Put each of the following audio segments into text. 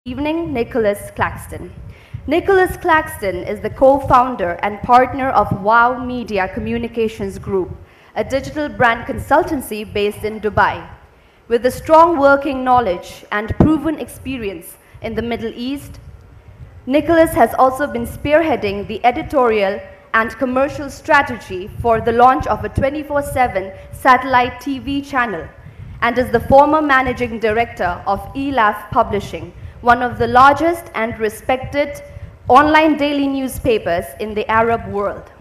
evening, Nicholas Claxton. Nicholas Claxton is the co-founder and partner of WOW Media Communications Group, a digital brand consultancy based in Dubai. With a strong working knowledge and proven experience in the Middle East, Nicholas has also been spearheading the editorial and commercial strategy for the launch of a 24/7 satellite TV channel and is the former managing director of ELAF Publishing, one of the largest and respected online daily newspapers in the Arab world.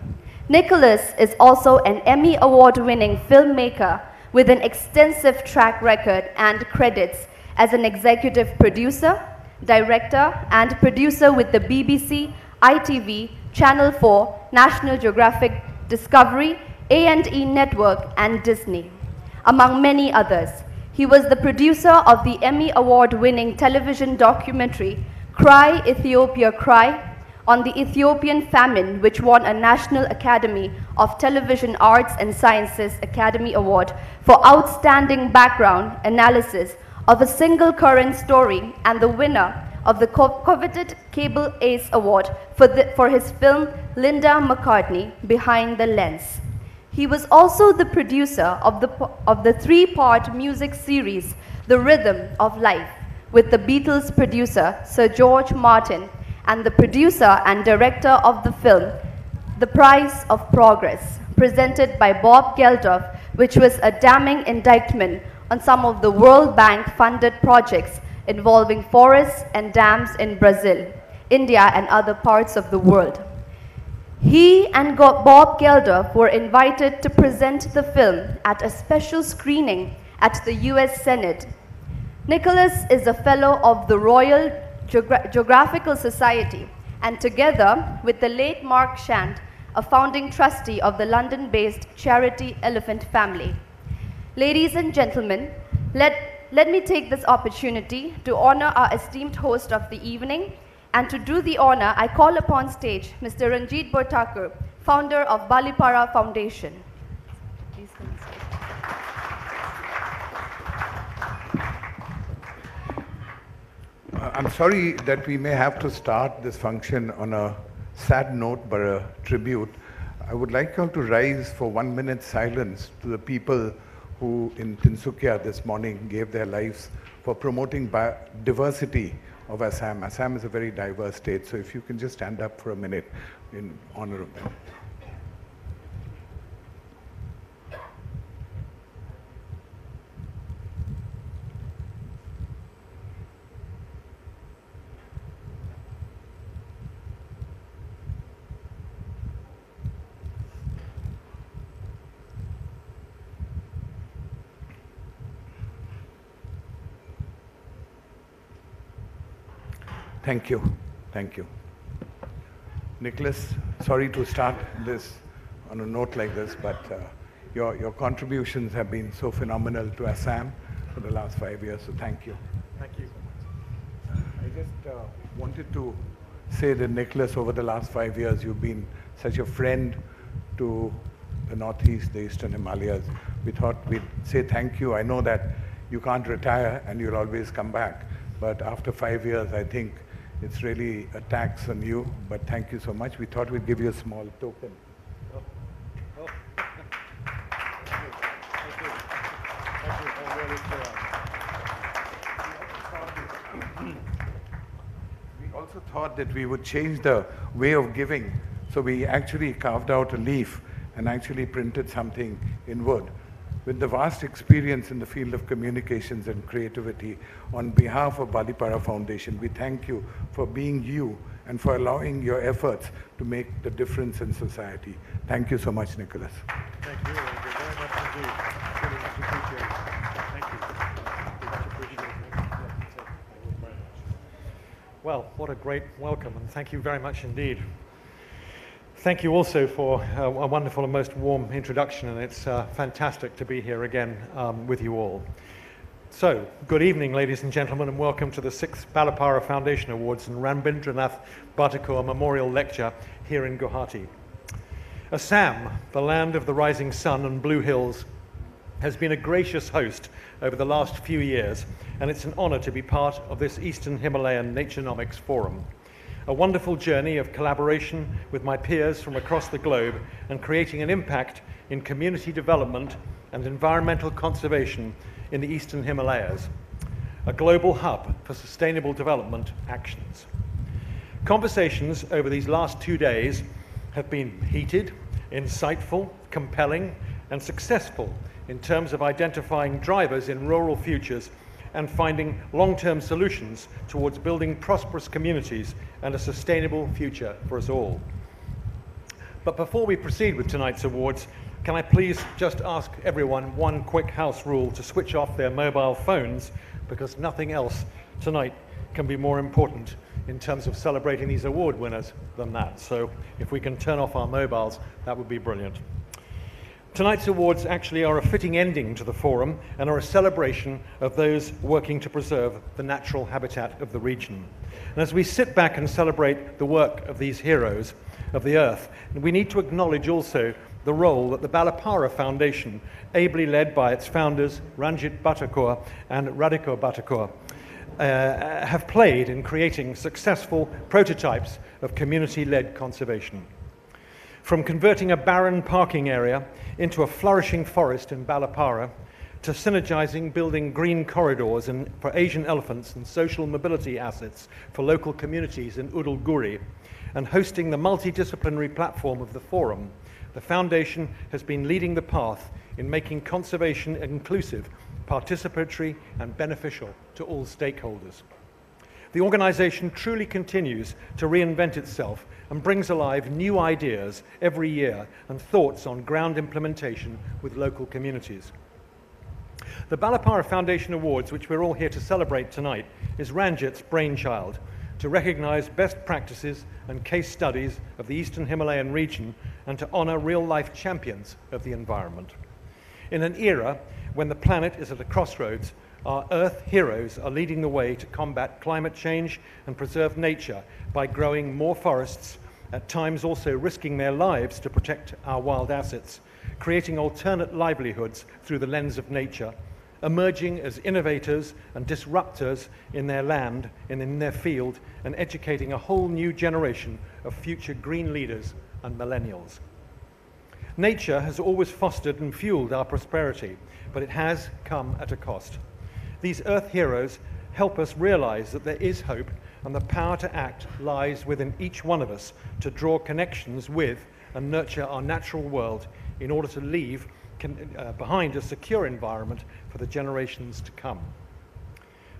Nicholas is also an Emmy Award-winning filmmaker with an extensive track record and credits as an executive producer, director, and producer with the BBC, ITV, Channel 4, National Geographic Discovery, A&E Network, and Disney, among many others. He was the producer of the Emmy Award-winning television documentary Cry, Ethiopia Cry, on the Ethiopian famine, which won a National Academy of Television Arts and Sciences Academy Award for outstanding background analysis of a single current story, and the winner of the coveted Cable Ace Award for his film Linda McCartney, Behind the Lens. He was also the producer of the three-part music series The Rhythm of Life, with the Beatles producer Sir George Martin, and the producer and director of the film The Price of Progress, presented by Bob Geldof, which was a damning indictment on some of the World Bank-funded projects involving forests and dams in Brazil, India, and other parts of the world. He and Bob Geldof were invited to present the film at a special screening at the US Senate. Nicholas is a fellow of the Royal Geographical Society, and together with the late Mark Shand, a founding trustee of the London-based charity Elephant Family. Ladies and gentlemen, let me take this opportunity to honor our esteemed host of the evening, and to do the honor, I call upon stage Mr. Ranjit Bortakur, founder of Balipara Foundation. Please come on stage. I'm sorry that we may have to start this function on a sad note, but a tribute. I would like you all to rise for 1 minute silence to the people who in Tinsukia this morning gave their lives for promoting diversity of Assam. Assam is a very diverse state, so if you can just stand up for a minute in honor of them. Thank you. Thank you. Nicholas, sorry to start this on a note like this, but your contributions have been so phenomenal to Assam for the last 5 years, so thank you. Thank you. I just wanted to say that, Nicholas, over the last 5 years, you've been such a friend to the Northeast, the Eastern Himalayas. We thought we'd say thank you. I know that you can't retire and you'll always come back, but after 5 years, I think it's really a tax on you, but thank you so much. We thought we'd give you a small token. Oh. Oh. Thank you. We also thought that we would change the way of giving, so we actually carved out a leaf and actually printed something in wood. With the vast experience in the field of communications and creativity, on behalf of Balipara Foundation, we thank you for being you and for allowing your efforts to make the difference in society. Thank you so much, Nicholas. Thank you, very much indeed. Really much appreciated. Thank you. Much appreciated. Well, what a great welcome, and thank you very much indeed. Thank you also for a wonderful and most warm introduction, and it's fantastic to be here again with you all. So, good evening, ladies and gentlemen, and welcome to the 6th Balipara Foundation Awards and Rabindranath Bhattakur Memorial Lecture here in Guwahati. Assam, the land of the rising sun and blue hills, has been a gracious host over the last few years, and it's an honor to be part of this Eastern Himalayan Naturenomics Forum. A wonderful journey of collaboration with my peers from across the globe and creating an impact in community development and environmental conservation in the Eastern Himalayas, a global hub for sustainable development actions. Conversations over these last 2 days have been heated, insightful, compelling, and successful in terms of identifying drivers in rural futures and finding long-term solutions towards building prosperous communities and a sustainable future for us all. But before we proceed with tonight's awards, can I please just ask everyone one quick house rule to switch off their mobile phones, because nothing else tonight can be more important in terms of celebrating these award winners than that. So if we can turn off our mobiles, that would be brilliant. Tonight's awards actually are a fitting ending to the forum and are a celebration of those working to preserve the natural habitat of the region. And as we sit back and celebrate the work of these heroes of the earth, we need to acknowledge also the role that the Balapara Foundation, ably led by its founders Ranjit Bhattakur and Radhika Bhattakur, have played in creating successful prototypes of community-led conservation. From converting a barren parking area into a flourishing forest in Balapara, to synergizing building green corridors for Asian elephants and social mobility assets for local communities in Udalguri, and hosting the multidisciplinary platform of the forum, the Foundation has been leading the path in making conservation inclusive, participatory, and beneficial to all stakeholders. The organization truly continues to reinvent itself and brings alive new ideas every year and thoughts on ground implementation with local communities. The Balapara Foundation Awards, which we're all here to celebrate tonight, is Ranjit's brainchild to recognize best practices and case studies of the Eastern Himalayan region and to honor real-life champions of the environment. In an era when the planet is at a crossroads, our Earth heroes are leading the way to combat climate change and preserve nature by growing more forests, at times also risking their lives to protect our wild assets, creating alternate livelihoods through the lens of nature, emerging as innovators and disruptors in their land and in their field, and educating a whole new generation of future green leaders and millennials. Nature has always fostered and fueled our prosperity, but it has come at a cost. These Earth heroes help us realize that there is hope, and the power to act lies within each one of us to draw connections with and nurture our natural world in order to leave behind a secure environment for the generations to come.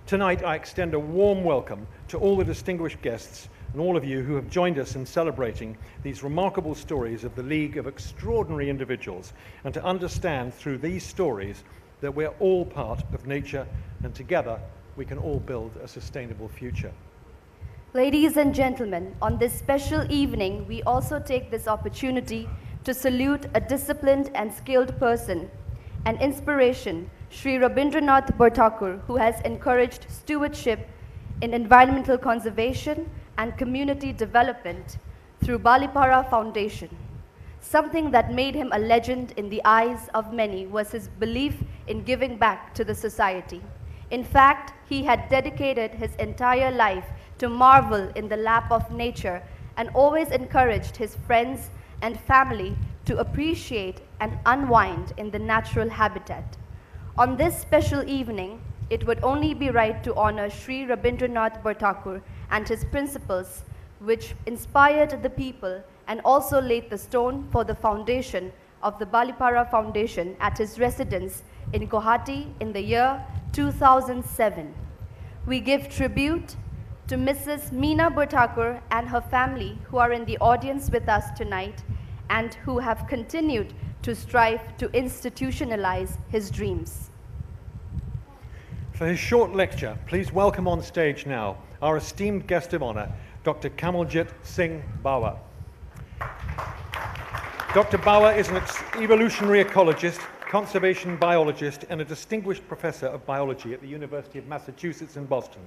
Tonight, I extend a warm welcome to all the distinguished guests and all of you who have joined us in celebrating these remarkable stories of the League of extraordinary individuals, and to understand through these stories that we're all part of nature, and together we can all build a sustainable future. Ladies and gentlemen, on this special evening, we also take this opportunity to salute a disciplined and skilled person, an inspiration, Sri Rabindranath Tagore, who has encouraged stewardship in environmental conservation and community development through Balapara Foundation. Something that made him a legend in the eyes of many was his belief in giving back to the society. In fact, he had dedicated his entire life to marvel in the lap of nature and always encouraged his friends and family to appreciate and unwind in the natural habitat. On this special evening, it would only be right to honor Sri Rabindranath Tagore and his principles, which inspired the people and also laid the stone for the foundation of the Balapara Foundation at his residence in Guwahati in the year 2007. We give tribute to Mrs. Meena Tagore and her family, who are in the audience with us tonight and who have continued to strive to institutionalize his dreams. For his short lecture, please welcome on stage now our esteemed guest of honor, Dr. Kamaljit Singh Bawa. Dr. Bawa is an evolutionary ecologist, conservation biologist, and a distinguished professor of biology at the University of Massachusetts in Boston.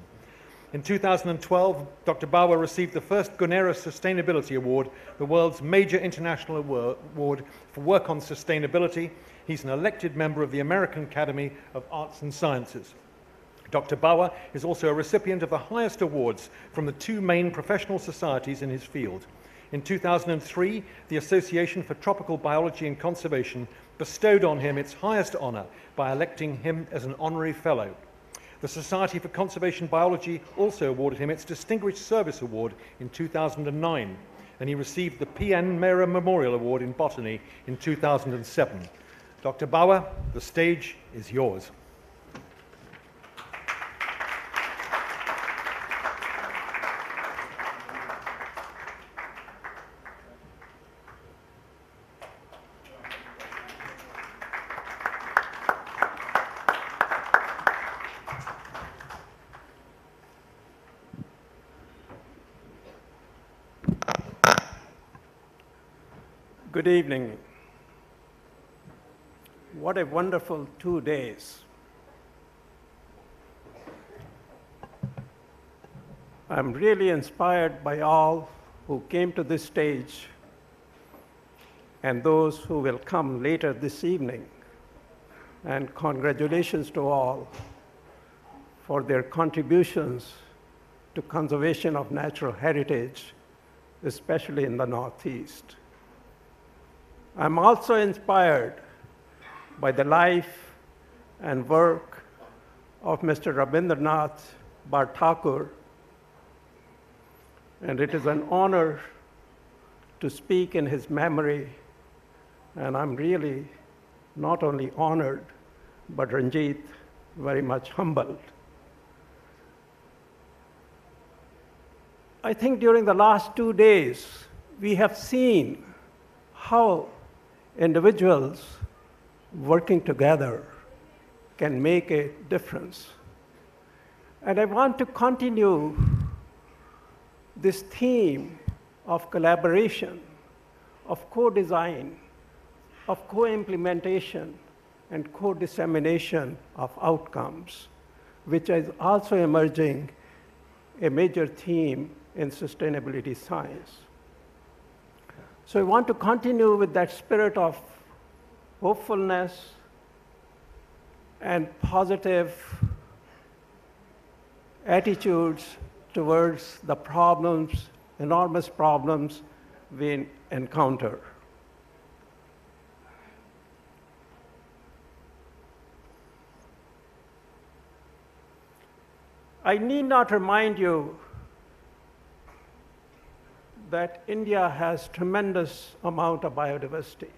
In 2012, Dr. Bawa received the first Gunera Sustainability Award, the world's major international award for work on sustainability, He's an elected member of the American Academy of Arts and Sciences. Dr. Bawa is also a recipient of the highest awards from the two main professional societies in his field. In 2003, the Association for Tropical Biology and Conservation bestowed on him its highest honor by electing him as an honorary fellow. The Society for Conservation Biology also awarded him its Distinguished Service Award in 2009, and he received the P.N. Mehra Memorial Award in Botany in 2007. Dr. Bawa, the stage is yours. Good evening. What a wonderful 2 days. I'm really inspired by all who came to this stage and those who will come later this evening. And congratulations to all for their contributions to conservation of natural heritage, especially in the Northeast. I'm also inspired by the life and work of Mr. Rabindranath Barthakur, and it is an honor to speak in his memory, and I'm really not only honored, but Ranjit, very much humbled. I think during the last 2 days, we have seen how individuals working together can make a difference. And I want to continue this theme of collaboration, of co-design, of co-implementation, and co-dissemination of outcomes, which is also emerging a major theme in sustainability science. So I want to continue with that spirit of hopefulness and positive attitudes towards the problems, enormous problems we encounter. I need not remind you that India has tremendous amount of biodiversity.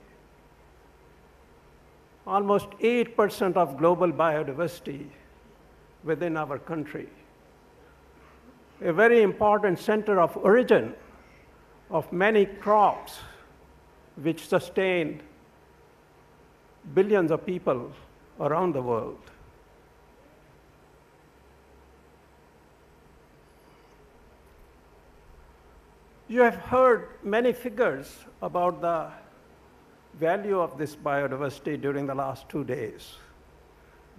Almost 8% of global biodiversity within our country. A very important center of origin of many crops which sustain billions of people around the world. You have heard many figures about the value of this biodiversity during the last 2 days.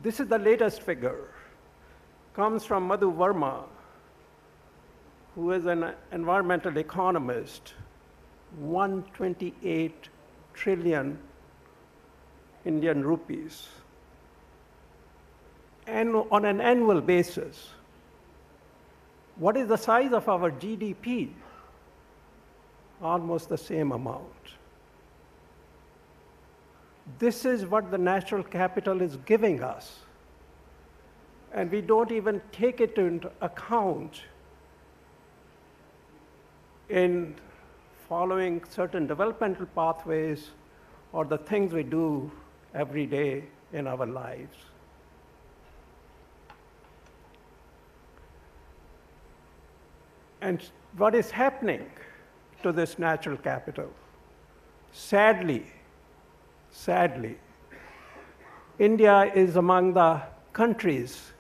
This is the latest figure. Comes from Madhu Verma, who is an environmental economist. 128 trillion Indian rupees. And on an annual basis, what is the size of our GDP? Almost the same amount. This is what the natural capital is giving us. And we don't even take it into account in following certain developmental pathways or the things we do every day in our lives. And what is happening to this natural capital? Sadly, India is among the countries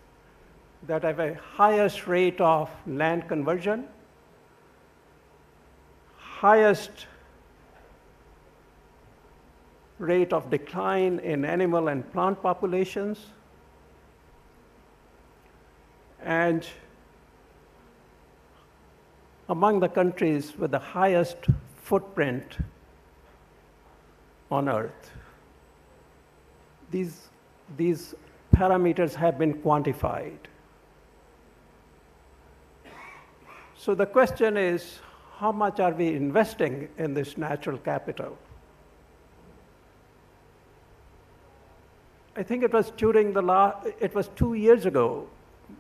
that have a highest rate of land conversion, highest rate of decline in animal and plant populations, and among the countries with the highest footprint on Earth. these parameters have been quantified. So the question is, how much are we investing in this natural capital? I think it was during it was 2 years ago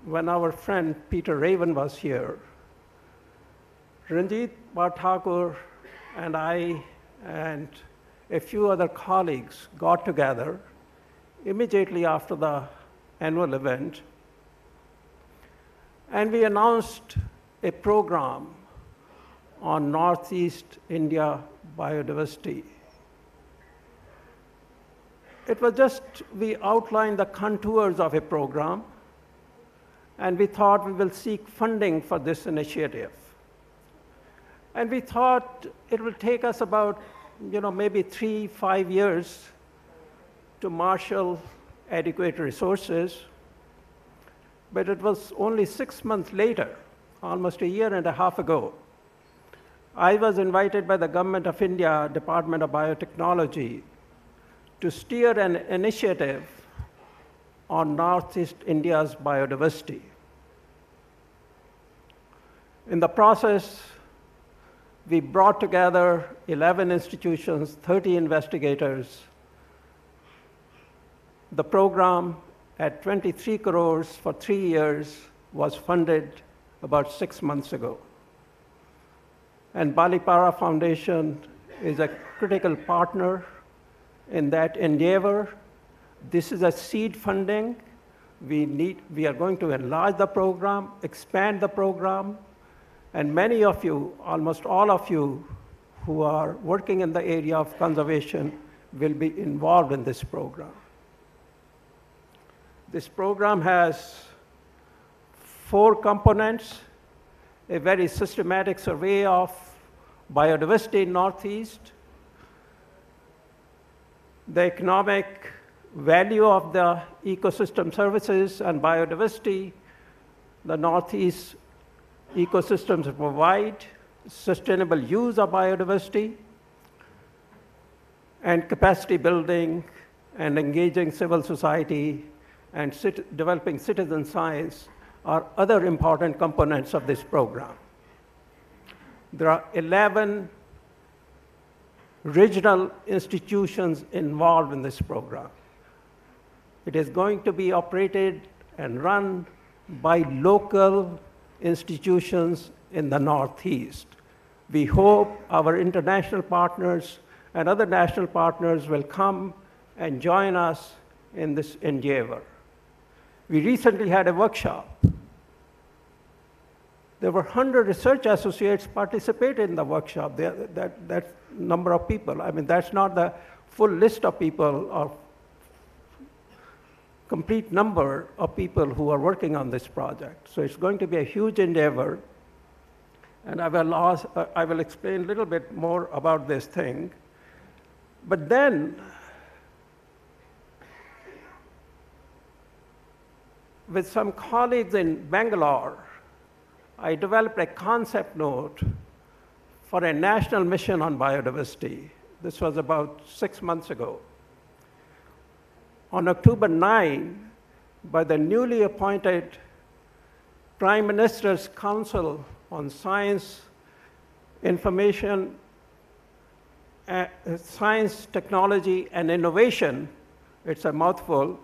when our friend Peter Raven was here. Ranjit Barthakur and I and a few other colleagues got together immediately after the annual event, and we announced a program on Northeast India biodiversity. It was just, we outlined the contours of a program, and we thought we will seek funding for this initiative. And we thought it will take us about, maybe 3-5 years to marshal adequate resources. But it was only 6 months later, almost a year and a half ago, I was invited by the Government of India, Department of Biotechnology, to steer an initiative on Northeast India's biodiversity. In the process, we brought together 11 institutions, 30 investigators. The program at 23 crores for 3 years was funded about 6 months ago. And Balipara Foundation is a critical partner in that endeavor. This is a seed funding. We are going to enlarge the program, expand the program, and many of you, almost all of you, who are working in the area of conservation will be involved in this program. This program has 4 components: a very systematic survey of biodiversity in Northeast, the economic value of the ecosystem services and biodiversity the Northeast ecosystems provide, sustainable use of biodiversity, and capacity building and engaging civil society and developing citizen science are other important components of this program. There are 11 regional institutions involved in this program. It is going to be operated and run by local institutions in the Northeast. We hope our international partners and other national partners will come and join us in this endeavor. We recently had a workshop. There were 100 research associates participated in the workshop. That number of people. I mean, that's not the full list of people or complete number of people who are working on this project. So it's going to be a huge endeavor. And I will explain a little bit more about this thing. But then, with some colleagues in Bangalore, I developed a concept note for a national mission on biodiversity. This was about 6 months ago. On October 9, by the newly appointed Prime Minister's Council on Science, Information, Science, Technology, and Innovation, it's a mouthful,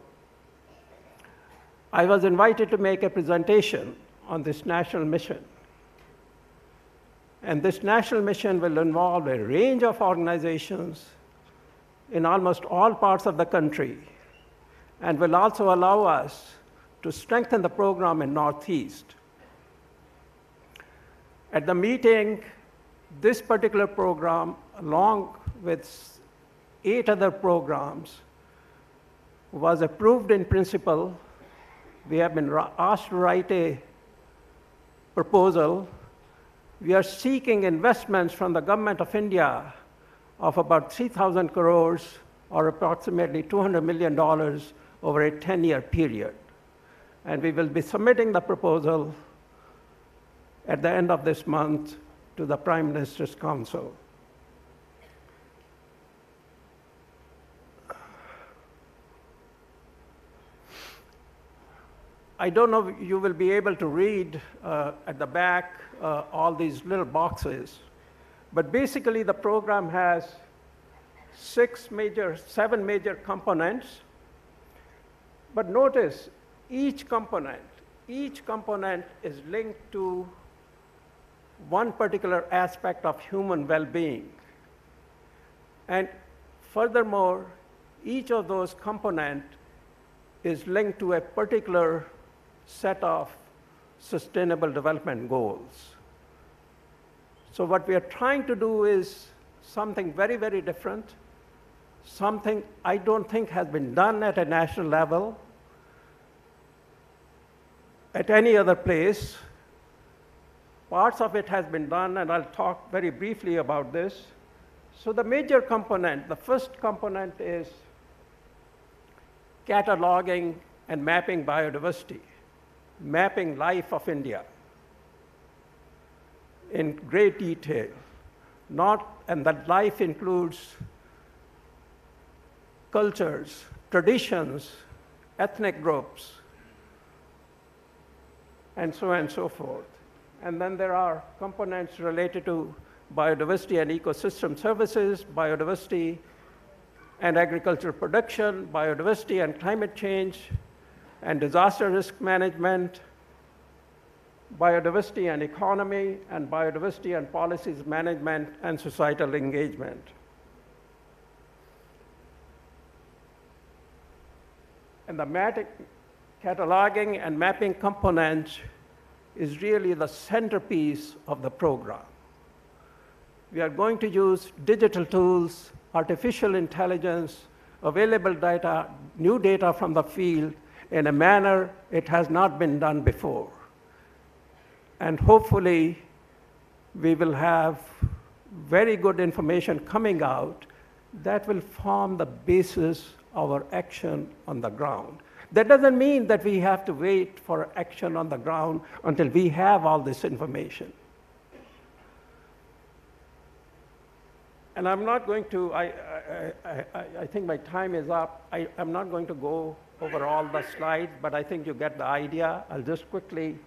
I was invited to make a presentation on this national mission. And this national mission will involve a range of organizations in almost all parts of the country, and will also allow us to strengthen the program in Northeast. At the meeting, this particular program, along with 8 other programs, was approved in principle. We have been asked to write a proposal. We are seeking investments from the Government of India of about 3,000 crores, or approximately $200 million over a 10-year period. And we will be submitting the proposal at the end of this month to the Prime Minister's Council. I don't know if you will be able to read at the back all these little boxes, but basically the program has 7 major components. But notice each component is linked to one particular aspect of human well-being. And furthermore, each of those components is linked to a particular set of sustainable development goals. So what we are trying to do is something very, very different, something I don't think has been done at a national level at any other place. Parts of it has been done, and I'll talk very briefly about this. So the major component, the first component is cataloging and mapping biodiversity, mapping life of India in great detail. And that life includes cultures, traditions, ethnic groups, and so on and so forth. And then there are components related to biodiversity and ecosystem services, biodiversity and agricultural production, biodiversity and climate change, and disaster risk management, biodiversity and economy, and biodiversity and policies management and societal engagement. And the cataloging and mapping component is really the centerpiece of the program. We are going to use digital tools, artificial intelligence, available data, new data from the field in a manner it has not been done before. And hopefully, we will have very good information coming out that will form the basis of our action on the ground. That doesn't mean that we have to wait for action on the ground until we have all this information. And I'm not going to, I think my time is up. I'm not going to go over all the slides, but I think you get the idea. I'll just quickly.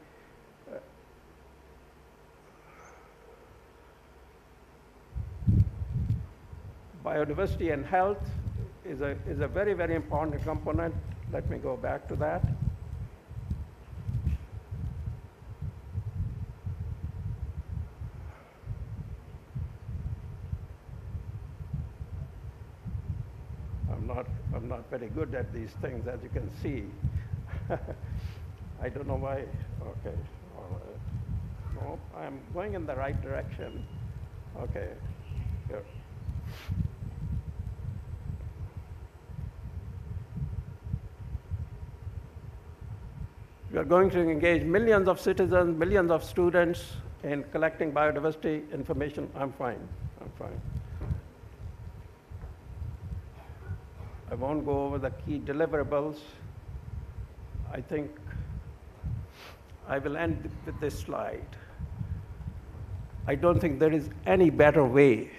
Biodiversity and health is a very, very important component. Let me go back to that. I'm not very good at these things, as you can see. I don't know why. Okay. All right. No, I'm going in the right direction. Okay. Here. We are going to engage millions of citizens, millions of students in collecting biodiversity information. I'm fine. I won't go over the key deliverables. I think I will end with this slide. I don't think there is any better way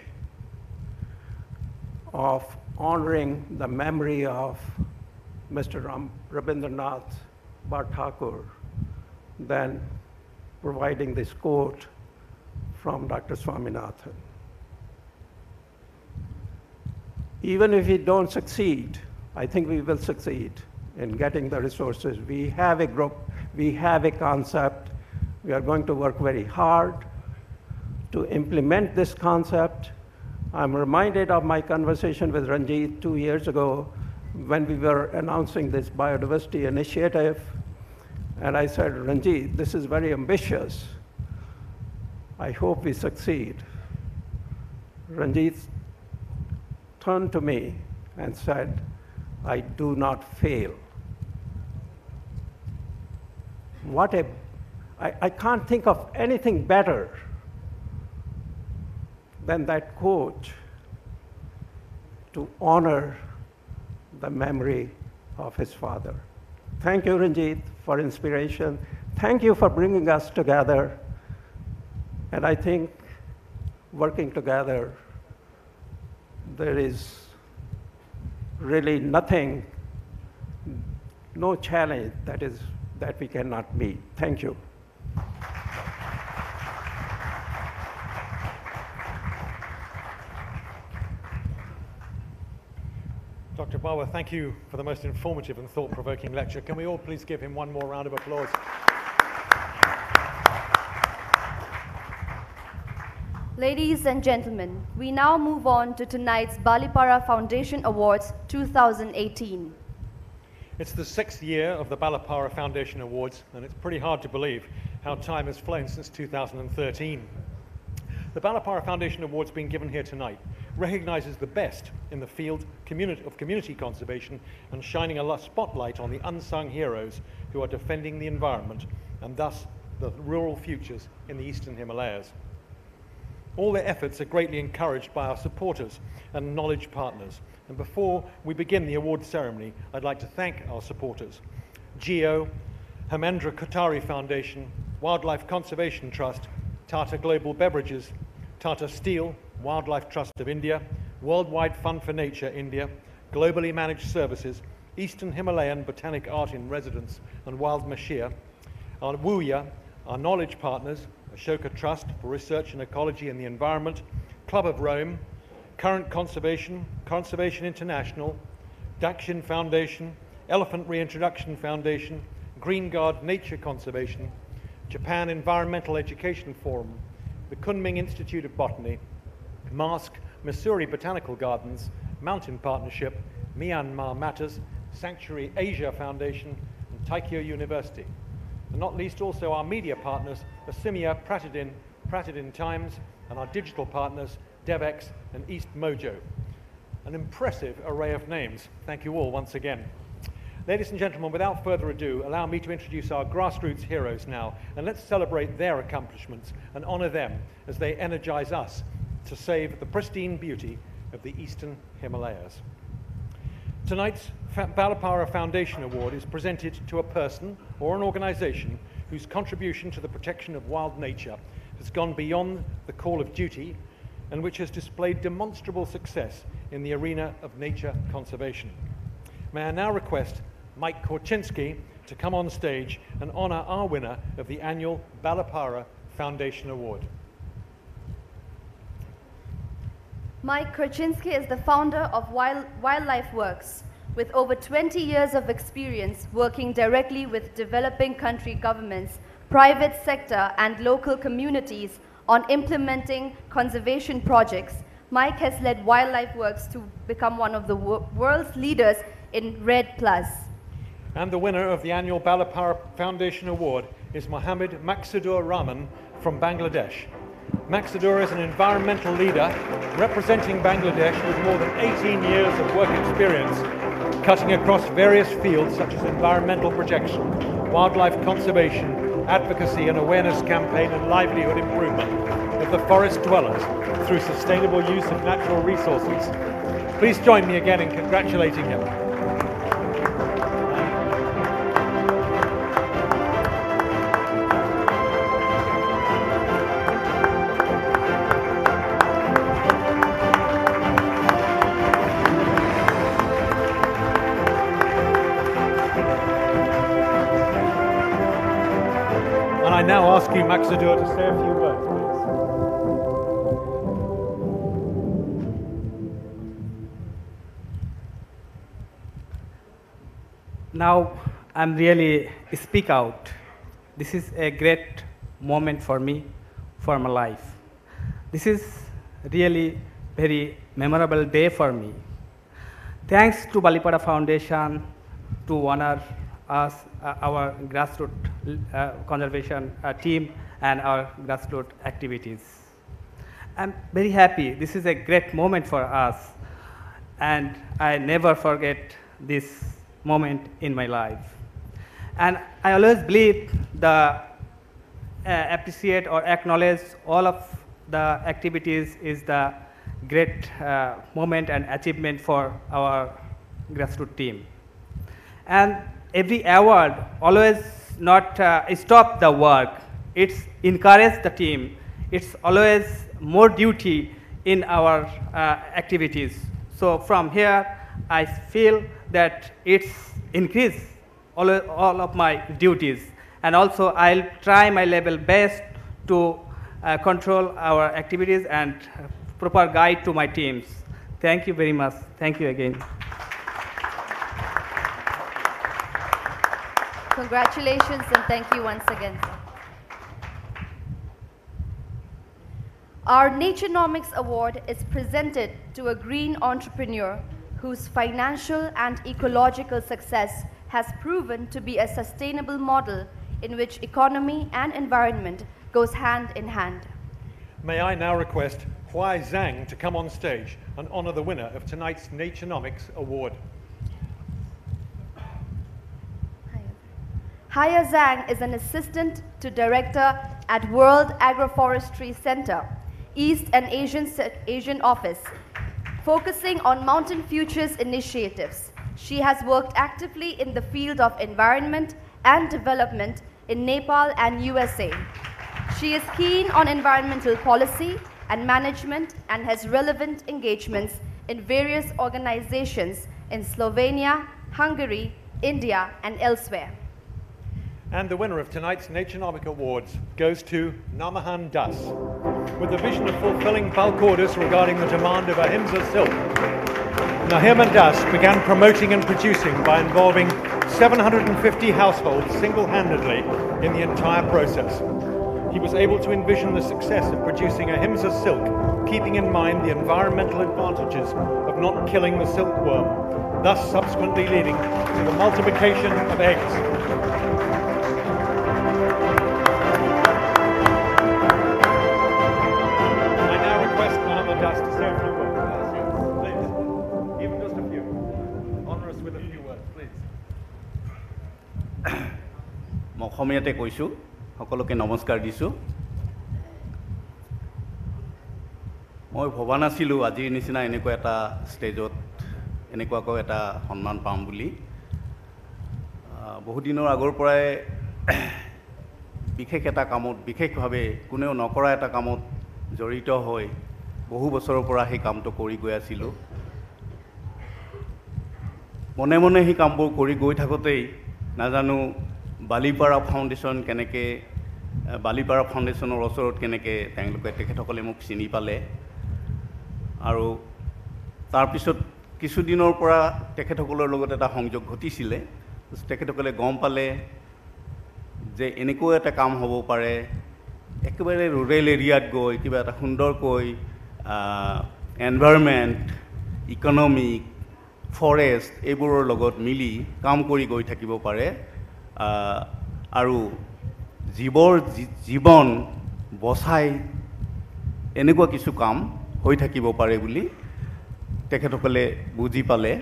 of honoring the memory of Mr. Rabindranath Thakur than providing this quote from Dr. Swaminathan. Even if we don't succeed, I think we will succeed in getting the resources. We have a group, we have a concept. We are going to work very hard to implement this concept. I'm reminded of my conversation with Ranjit 2 years ago when we were announcing this biodiversity initiative. And I said, Ranjit, this is very ambitious. I hope we succeed. Ranjit turned to me and said, I do not fail. I can't think of anything better than that quote to honor the memory of his father. Thank you, Ranjit, for inspiration. Thank you for bringing us together. And I think working together, there is really nothing, no challenge that is that we cannot meet. Thank you. Dr. Bawa, thank you for the most informative and thought-provoking lecture. Can we all please give him one more round of applause? Ladies and gentlemen, we now move on to tonight's Balipara Foundation Awards 2018. It's the 6th year of the Balapara Foundation Awards, and it's pretty hard to believe how time has flown since 2013. The Balapara Foundation Awards being given here tonight recognizes the best in the field of community conservation and shining a spotlight on the unsung heroes who are defending the environment and thus the rural futures in the Eastern Himalayas. All their efforts are greatly encouraged by our supporters and knowledge partners. And before we begin the award ceremony, I'd like to thank our supporters: GEO, Hemendra Kothari Foundation, Wildlife Conservation Trust, Tata Global Beverages, Tata Steel, Wildlife Trust of India, Worldwide Fund for Nature India, Globally Managed Services, Eastern Himalayan Botanic Art in Residence and Wild Mashia, our WUYA, our knowledge partners, Ashoka Trust for Research in Ecology and the Environment, Club of Rome, Current Conservation, Conservation International, Dakshin Foundation, Elephant Reintroduction Foundation, Green Guard Nature Conservation, Japan Environmental Education Forum, the Kunming Institute of Botany, Mask, Missouri Botanical Gardens, Mountain Partnership, Myanmar Matters, Sanctuary Asia Foundation, and Taikyo University. And not least also our media partners, Asimia, Pratidin Times, and our digital partners, DevX and East Mojo. An impressive array of names. Thank you all once again. Ladies and gentlemen, without further ado, allow me to introduce our grassroots heroes now, and let's celebrate their accomplishments and honor them as they energize us to save the pristine beauty of the Eastern Himalayas. Tonight's Balapara Foundation Award is presented to a person or an organization whose contribution to the protection of wild nature has gone beyond the call of duty and which has displayed demonstrable success in the arena of nature conservation. May I now request Mike Korczynski to come on stage and honor our winner of the annual Balapara Foundation Award. Mike Korczynski is the founder of Wildlife Works, with over 20 years of experience working directly with developing country governments, private sector, and local communities on implementing conservation projects. Mike has led Wildlife Works to become one of the world's leaders in REDD+. And the winner of the annual Balapara Foundation Award is Mohammed Maqsudur Rahman from Bangladesh. Maqsudur is an environmental leader representing Bangladesh with more than 18 years of work experience, cutting across various fields such as environmental protection, wildlife conservation, advocacy and awareness campaign and livelihood improvement of the forest dwellers through sustainable use of natural resources. Please join me again in congratulating him. I now ask you, Maqsudur, to say a few words, please. Now I'm really speak out. This is a great moment for me, for my life. This is really very memorable day for me. Thanks to Balipara Foundation to honor us, our grassroots conservation team and our grassroots activities. I'm very happy. This is a great moment for us, and I never forget this moment in my life. And I always believe the appreciate or acknowledge all of the activities is the great moment and achievement for our grassroots team. And every award always not stop the work. It's encourage the team. It's always more duty in our activities. So from here, I feel that it's increase all of my duties. And also I'll try my level best to control our activities and proper guide to my teams. Thank you very much. Thank you again. Congratulations and thank you once again, sir. Our Naturenomics Award is presented to a green entrepreneur whose financial and ecological success has proven to be a sustainable model in which economy and environment goes hand in hand. May I now request Huai Zhang to come on stage and honor the winner of tonight's Naturenomics Award. Haya Zhang is an assistant to director at World Agroforestry Center, East and Asian Office, focusing on Mountain Futures initiatives. She has worked actively in the field of environment and development in Nepal and USA. She is keen on environmental policy and management and has relevant engagements in various organizations in Slovenia, Hungary, India, and elsewhere. And the winner of tonight's Naturenomic Awards goes to Namahan Das. With the vision of fulfilling bulk orders regarding the demand of ahimsa silk, Namahan Das began promoting and producing by involving 750 households single-handedly in the entire process. He was able to envision the success of producing ahimsa silk, keeping in mind the environmental advantages of not killing the silkworm, thus subsequently leading to the multiplication of eggs. অসমীয়াতে কৈছোঁ সকলোকে নমস্কাৰ দিছোঁ মই ভবা নাছিলোঁ আজিৰ নিচিনা এনেকুৱা এটা ষ্টেজত এনেকুৱাকৈ এটা সন্মান পাম বুলি বহু দিনৰ আগৰ পৰাই বিশেষ এটা কামত বিশেষভাৱে কোনেও নকৰা এটা কামত জড়িত হৈ বহু বছৰৰ পৰা সেই কামটো কৰি গৈ আছিলোঁ মনে মনে সেই কামবোৰ কৰি গৈ থাকোঁতেই নাজানো বালিপাৰা ফাউণ্ডেশ্যন কেনেকৈ বালিপাৰা ফাউণ্ডেশ্যনৰ ওচৰত কেনেকৈ তেওঁলোকে তেখেতসকলে মোক চিনি পালে আৰু তাৰপিছত কিছুদিনৰ পৰা তেখেতসকলৰ লগত এটা সংযোগ ঘটিছিলে তেখেতসকলে গম পালে যে এনেকুৱা এটা কাম হ'ব পাৰে একেবাৰে ৰুৰেল এৰিয়াত গৈ কিবা এটা সুন্দৰকৈ এনভাইৰনমেণ্ট ইকনমিক ফৰেষ্ট এইবোৰৰ লগত মিলি কাম কৰি গৈ থাকিব পাৰে আৰু জীৱৰ জীৱন বচাই এনেকুৱা কিছু কাম হৈ থাকিব পাৰে বুলি তেখেতসকলে বুজি পালে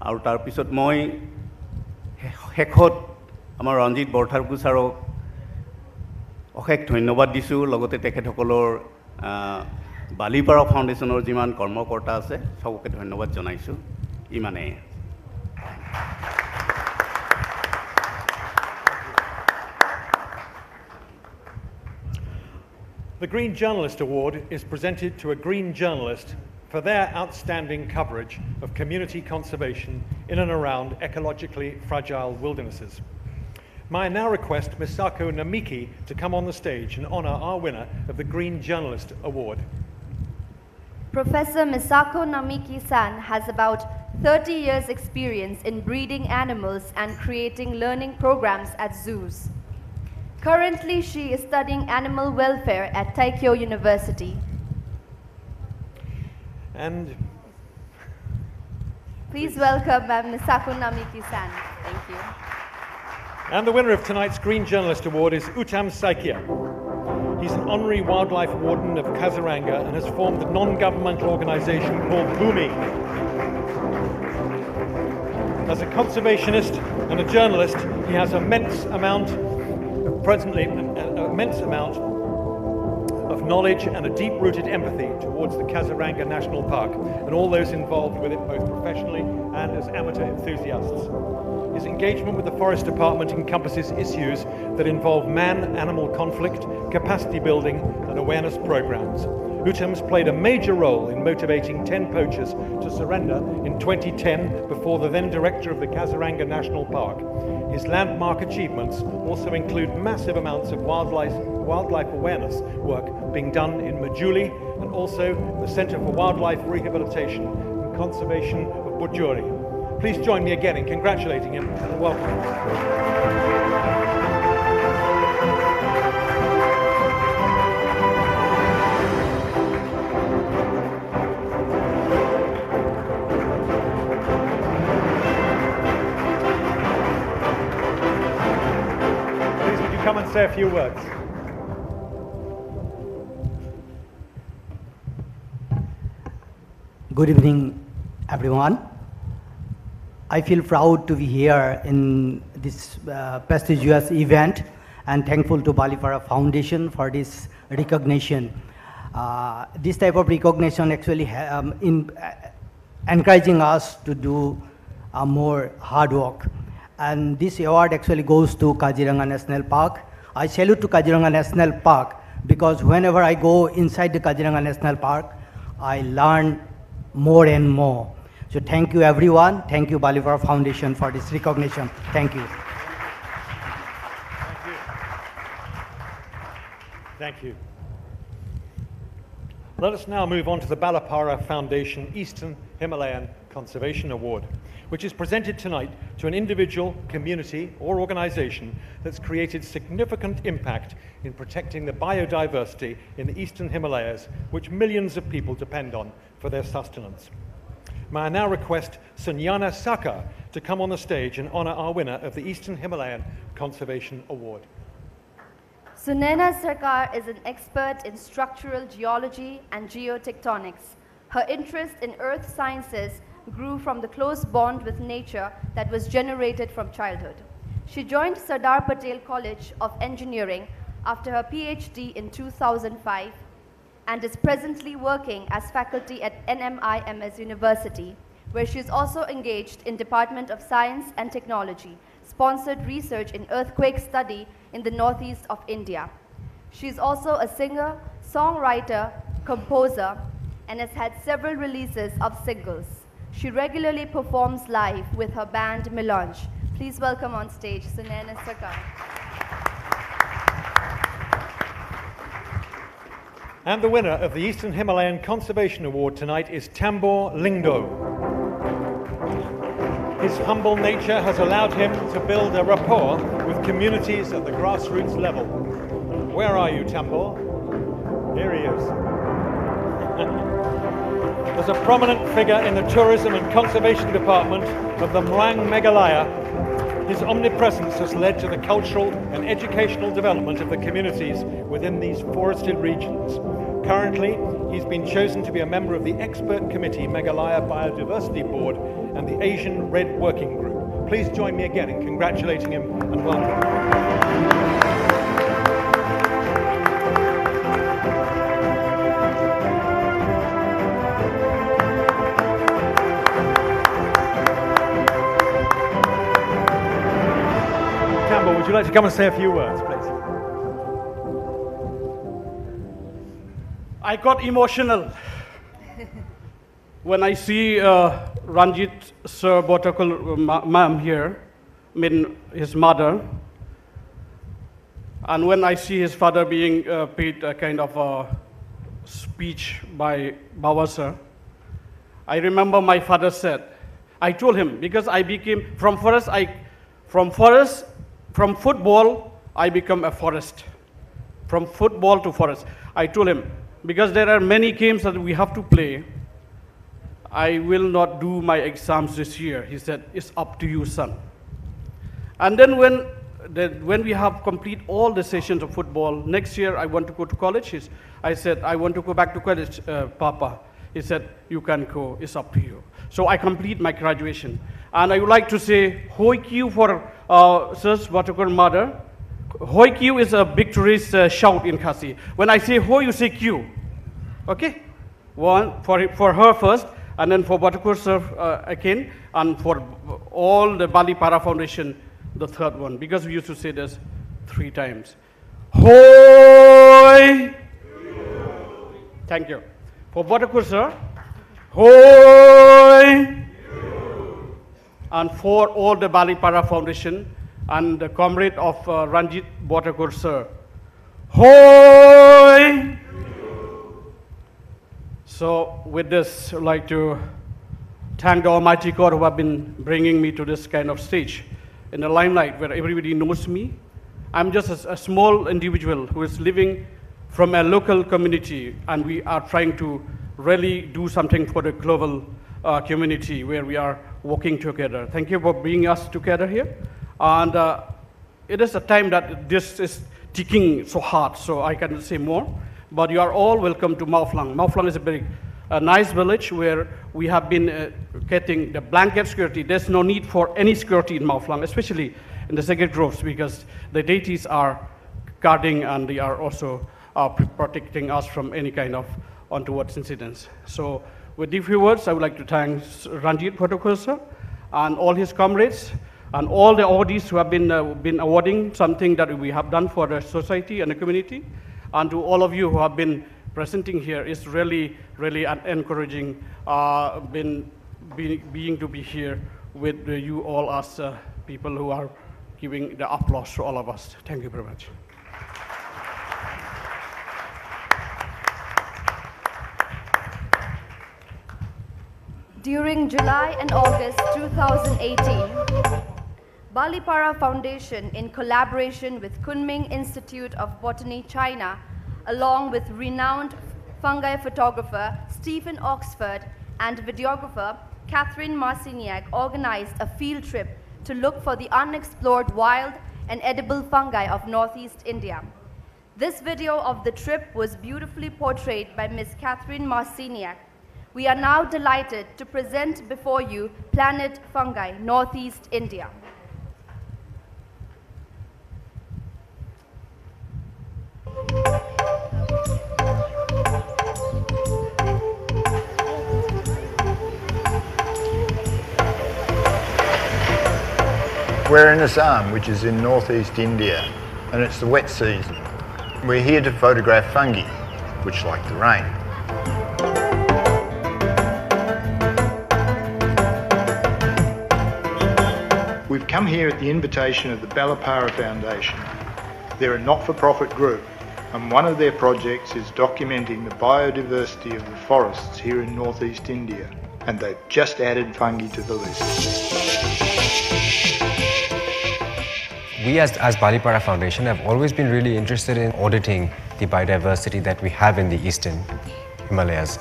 আৰু তাৰপিছত মই শেষত আমাৰ ৰঞ্জিত বৰঠাকুৰ ছাৰক অশেষ ধন্যবাদ দিছোঁ লগতে তেখেতসকলৰ বালিপাৰা ফাউণ্ডেশ্যনৰ যিমান কৰ্মকৰ্তা আছে সবকে ধন্যবাদ জনাইছোঁ ইমানেই The Green Journalist Award is presented to a green journalist for their outstanding coverage of community conservation in and around ecologically fragile wildernesses. May I now request Misako Namiki to come on the stage and honor our winner of the Green Journalist Award. Professor Misako Namiki-san has about 30 years' experience in breeding animals and creating learning programs at zoos. Currently, she is studying animal welfare at Taikyo University. And please welcome Misako Namiki-san. Thank you. And the winner of tonight's Green Journalist Award is Uttam Saikia. He's an honorary wildlife warden of Kaziranga and has formed a non-governmental organization called Bhumi. As a conservationist and a journalist, he has immense amount of knowledge and a deep-rooted empathy towards the Kaziranga National Park and all those involved with it both professionally and as amateur enthusiasts. His engagement with the Forest Department encompasses issues that involve man-animal conflict, capacity building and awareness programs. Uttam's played a major role in motivating 10 poachers to surrender in 2010 before the then director of the Kaziranga National Park. His landmark achievements also include massive amounts of wildlife awareness work being done in Majuli and also the Centre for Wildlife Rehabilitation and Conservation of Bujuri. Please join me again in congratulating him and welcoming him. Come and say a few words. Good evening, everyone. I feel proud to be here in this prestigious event and thankful to Balipara Foundation for this recognition. This type of recognition actually encouraging us to do more hard work. And this award actually goes to Kaziranga National Park. I salute to Kaziranga National Park because whenever I go inside the Kaziranga National Park, I learn more and more. So thank you everyone. Thank you Balipara Foundation for this recognition. Thank you. Thank you. Thank you. Let us now move on to the Balipara Foundation Eastern Himalayan Conservation Award, which is presented tonight to an individual, community, or organization that's created significant impact in protecting the biodiversity in the Eastern Himalayas, which millions of people depend on for their sustenance. May I now request Sunyana Saka to come on the stage and honor our winner of the Eastern Himalayan Conservation Award. Sunaina Sarkar is an expert in structural geology and geotectonics. Her interest in earth sciences grew from the close bond with nature that was generated from childhood. She joined Sardar Patel College of Engineering after her PhD in 2005 and is presently working as faculty at NMIMS University, where she is also engaged in Department of Science and Technology, sponsored research in earthquake study in the northeast of India. She is also a singer, songwriter, composer, and has had several releases of singles. She regularly performs live with her band Melange. Please welcome on stage Sunaina Sarkar. And the winner of the Eastern Himalayan Conservation Award tonight is Tambor Lingdo. His humble nature has allowed him to build a rapport with communities at the grassroots level. Where are you, Tambor? Here he is. As a prominent figure in the Tourism and Conservation Department of the Mrang Meghalaya, his omnipresence has led to the cultural and educational development of the communities within these forested regions. Currently, he's been chosen to be a member of the Expert Committee Meghalaya Biodiversity Board and the Asian Red Working Group. Please join me again in congratulating him and welcoming him. Would you like to come and say a few words, please? I got emotional when I see Ranjit Sir Botakul ma'am here, his mother, and when I see his father being paid a kind of a speech by Bawa sir, I remember my father said, I told him, because I became, from football, I become a forest. From football to forest. I told him, because there are many games that we have to play, I will not do my exams this year. He said, it's up to you, son. And then when we have complete all the sessions of football, next year I want to go to college. I said, I want to go back to college, Papa. He said, you can go, it's up to you. So I complete my graduation. And I would like to say, Hoi Q for Sir's Botakul mother. Hoi Q is a big tourist shout in Khasi. When I say Hoi, you say Q. Okay? One for her first, and then for Botakul Sir again, and for all the Balipara Foundation, the third one, because we used to say this 3 times. Hoi! Thank you. For watercourser, Hoy! And for all the Balipara Foundation and the comrade of Ranjit Watercourser, Hoy! So with this, I'd like to thank the Almighty God who have been bringing me to this kind of stage in the limelight where everybody knows me. I'm just a small individual who is living from a local community, and we are trying to really do something for the global community where we are working together. Thank you for bringing us together here. And it is a time that this is ticking so hard, so I cannot say more. But you are all welcome to Mauflang. Mauflang is a very nice village where we have been getting the blanket security. There's no need for any security in Mauflang, especially in the sacred groves, because the deities are guarding and they are also protecting us from any kind of untoward incidents. So with these few words, I would like to thank Ranjit Watercourser and all his comrades and all the awardees who have been awarding something that we have done for the society and the community. And to all of you who have been presenting here, it's really, really an encouraging being to be here with you all as people who are giving the applause to all of us. Thank you very much. During July and August 2018, Balipara Foundation, in collaboration with Kunming Institute of Botany, China, along with renowned fungi photographer Stephen Oxford and videographer Catherine Marciniak, organized a field trip to look for the unexplored wild and edible fungi of Northeast India. This video of the trip was beautifully portrayed by Ms. Catherine Marciniak. We are now delighted to present before you Planet Fungi, Northeast India. We're in Assam, which is in northeast India, and it's the wet season. We're here to photograph fungi, which like the rain. We've come here at the invitation of the Balipara Foundation. They're a not-for-profit group, and one of their projects is documenting the biodiversity of the forests here in northeast India, and they've just added fungi to the list. We as Balipara Foundation have always been really interested in auditing the biodiversity that we have in the eastern Himalayas.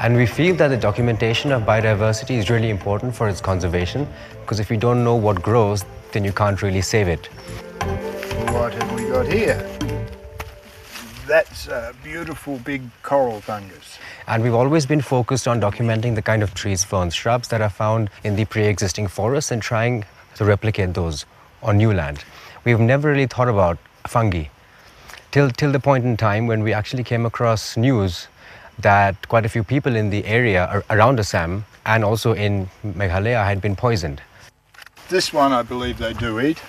And we feel that the documentation of biodiversity is really important for its conservation, because if you don't know what grows, then you can't really save it. What have we got here? That's a beautiful big coral fungus. And we've always been focused on documenting the kind of trees, ferns, shrubs that are found in the pre-existing forests and trying to replicate those on new land. We've never really thought about fungi till the point in time when we actually came across news that quite a few people in the area around Assam and also in Meghalaya had been poisoned. This one I believe they do eat.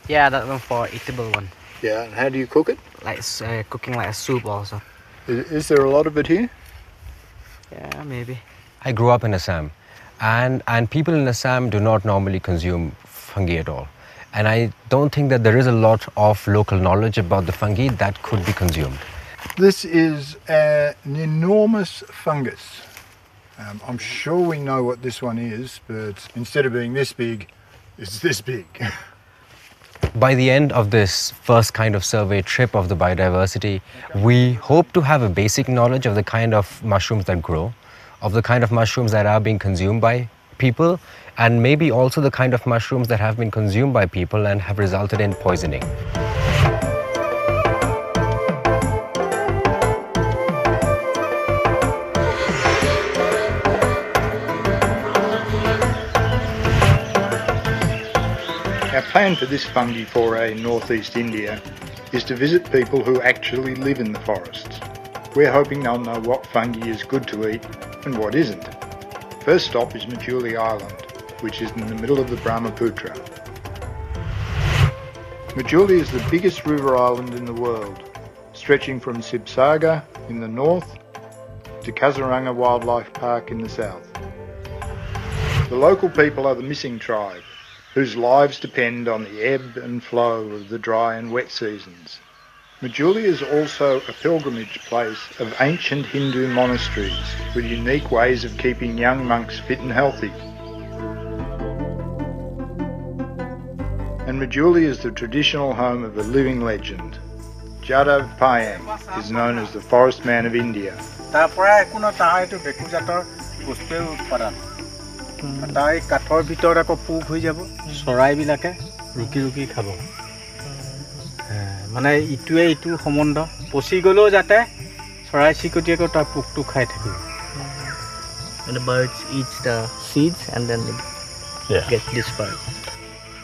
Yeah, that one for eatable one. Yeah, and how do you cook it? Like cooking like a soup also. Is there a lot of it here? Yeah, maybe. I grew up in Assam, and people in Assam do not normally consume fungi at all. And I don't think that there is a lot of local knowledge about the fungi that could be consumed. This is an enormous fungus. I'm sure we know what this one is, but instead of being this big, it's this big. By the end of this first kind of survey trip of the biodiversity, we hope to have a basic knowledge of the kind of mushrooms that grow, of the kind of mushrooms that are being consumed by people, and maybe also the kind of mushrooms that have been consumed by people and have resulted in poisoning. Our plan for this fungi foray in northeast India is to visit people who actually live in the forests. We're hoping they'll know what fungi is good to eat and what isn't. First stop is Majuli Island, which is in the middle of the Brahmaputra. Majuli is the biggest river island in the world, stretching from Sibsagar in the north to Kazaranga Wildlife Park in the south. The local people are the missing tribe, whose lives depend on the ebb and flow of the dry and wet seasons. Majuli is also a pilgrimage place of ancient Hindu monasteries with unique ways of keeping young monks fit and healthy. And Majuli is the traditional home of a living legend. Jadav Payam is known as the forest man of India. মানে ইটোৱে ইটো সম্বন্ধ পচি গলেও যাতে চৰাই চিকটিয়েকো তাৰ পোকটো খাই থাকিব And the birds eat the seeds and then they get dispersed.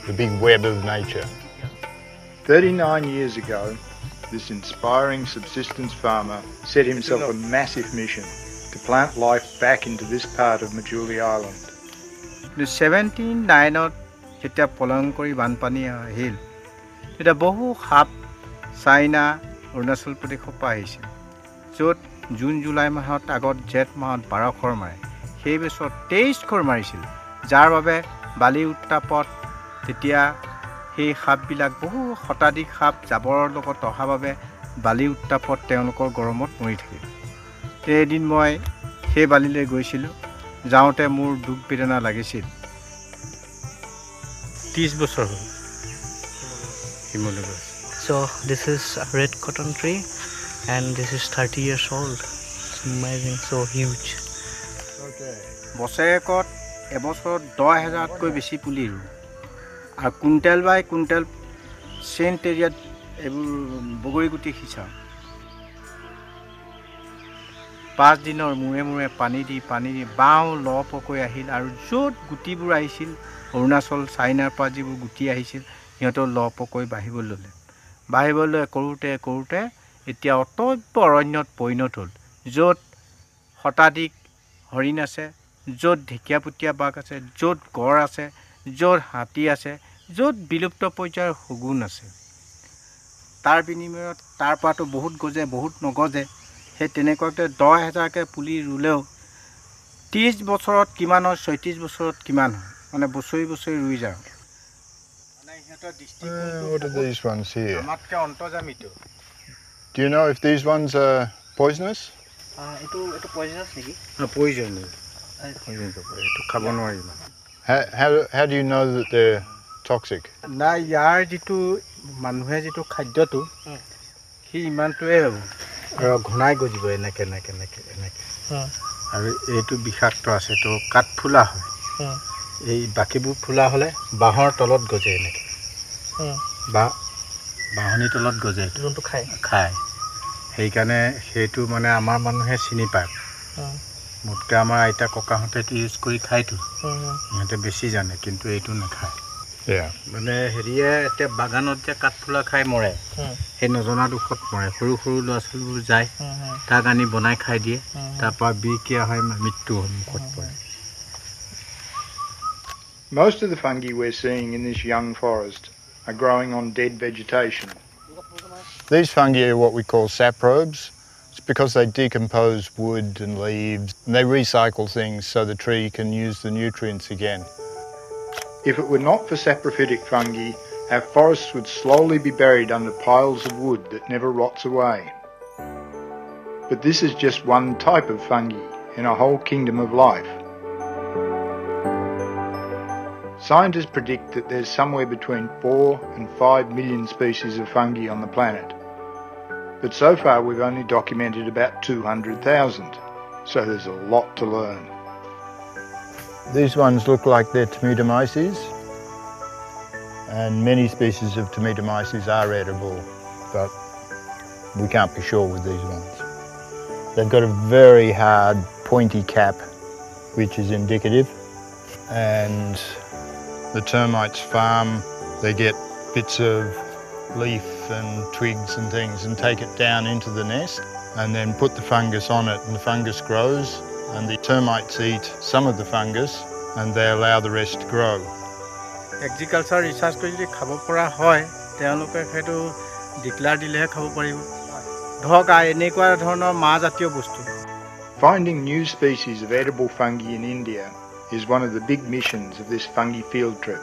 The big web of nature. 39 years ago, this inspiring subsistence farmer set himself a massive mission to plant life back into this part of Majuli Island. The 1709 যেতিয়া পলংকৰি বানপানী আহিল তেতিয়া বহু সাপ চাইনা অৰুণাচল প্ৰদেশৰ পৰা আহিছিল য'ত June July মাহত আগত জেঠ মাহত 12 খৰ মাৰে সেই বছৰ 23 খৰ মাৰিছিল যাৰ বাবে বালি উত্তাপত তেতিয়া সেই সাপবিলাক বহু শতাধিক সাপ জাবৰৰ লগত অহা বাবে বালি উত্তাপত তেওঁলোকৰ গৰমত মৰি থাকিল এদিন মই সেই বালিলৈ গৈছিলোঁ যাওঁতে মোৰ দুখ বেদনা লাগিছিল 30 বছৰ হ'ল Himalayan. So this is a red cotton tree and this is 30 years old. It's amazing, so huge. Okay. বছৰেকত এবছৰ 10,000 কৈ বেছি পুলি ৰু আৰু কুইণ্টেল বাই কুইণ্টেল চেণ্ট এৰিয়াত এইবোৰ বগৰী গুটি খিচা 5 দিনৰ মূৰে মূৰে পানী দি বাও লপকৈ আহিল আৰু য'ত গুটিবোৰ আহিছিল অৰুণাচল চাইনাৰ পৰা যিবোৰ গুটি আহিছিল সিহঁতৰ লপকৈ বাহিবলৈ কৰোঁতে এতিয়া অতব্য অৰণ্যত পৰিণত হ'ল য'ত শতাধিক হৰিণ আছে য'ত ঢেকীয়াপুতীয়া বাঘ আছে য'ত গড় আছে য'ত হাতী আছে য'ত বিলুপ্ত পৰ্যায়ৰ শগুন আছে তাৰ বিনিময়ত তাৰ পৰাটো বহুত গজে বহুত নগজে সেই তেনেকুৱাতে 10,000 কে পুলি ৰুলেও 30 বছৰত কিমান হয় 36 বছৰত কিমান হয় মানে বছৰি ৰুই যায় What are these ones here? Do you know if these ones are poisonous? It's poisonous, Niki. Poisonous. How do you know that they're toxic? Na yar jitu manuhe jitu khadya tu hi iman tu e aro ghonai gojibo enake aru etu bishakto ase to kat phula hoy ei bakibu phula hole bahor tolot goje enake বা বাহনি তলত গজে যোনটো খায় সেইকাৰণে সেইটো মানে আমাৰ মানুহে চিনি পায় মোটকে আমাৰ আইতা ককাহঁতে ইউজ কৰি খায়তো সিহঁতে বেছি জানে কিন্তু এইটো নাখায় মানে হেৰিয়ে এতিয়া বাগানত যে কাঠফুলা খাই মৰে সেই নজনা দুখত মৰে সৰু সৰু ল'ৰা ছোৱালীবোৰ যায় তাক আনি বনাই খাই দিয়ে তাৰপৰা বিকিয়া হয় মৃত্যু মুখত পৰে Most of the fungi we're seeing in this young forest are growing on dead vegetation. These fungi are what we call saprobes. It's because they decompose wood and leaves and they recycle things so the tree can use the nutrients again. If it were not for saprophytic fungi, our forests would slowly be buried under piles of wood that never rots away. But this is just one type of fungi in a whole kingdom of life. Scientists predict that there's somewhere between 4 and 5 million species of fungi on the planet. But so far we've only documented about 200,000, so there's a lot to learn. These ones look like they're Tomatomyces, and many species of Tomatomyces are edible, but we can't be sure with these ones. They've got a very hard pointy cap, which is indicative, and the termites farm, they get bits of leaf and twigs and things and take it down into the nest and then put the fungus on it and the fungus grows and the termites eat some of the fungus and they allow the rest to grow. Agriculture research কৰি যদি খাব পৰা হয় তেওঁলোকে সেইটো declare দিলেহে খাব পাৰিব ধৰক এনেকুৱা ধৰণৰ মাহ জাতীয় বস্তু Finding new species of edible fungi in India is one of the big missions of this fungi field trip.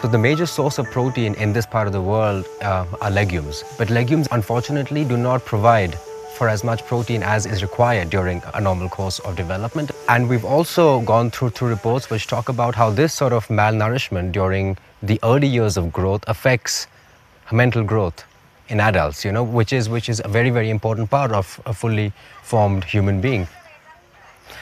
So the major source of protein in this part of the world are legumes. But legumes, unfortunately, do not provide for as much protein as is required during a normal course of development. And we've also gone through reports which talk about how this sort of malnourishment during the early years of growth affects mental growth in adults, which is a very, very important part of a fully formed human being.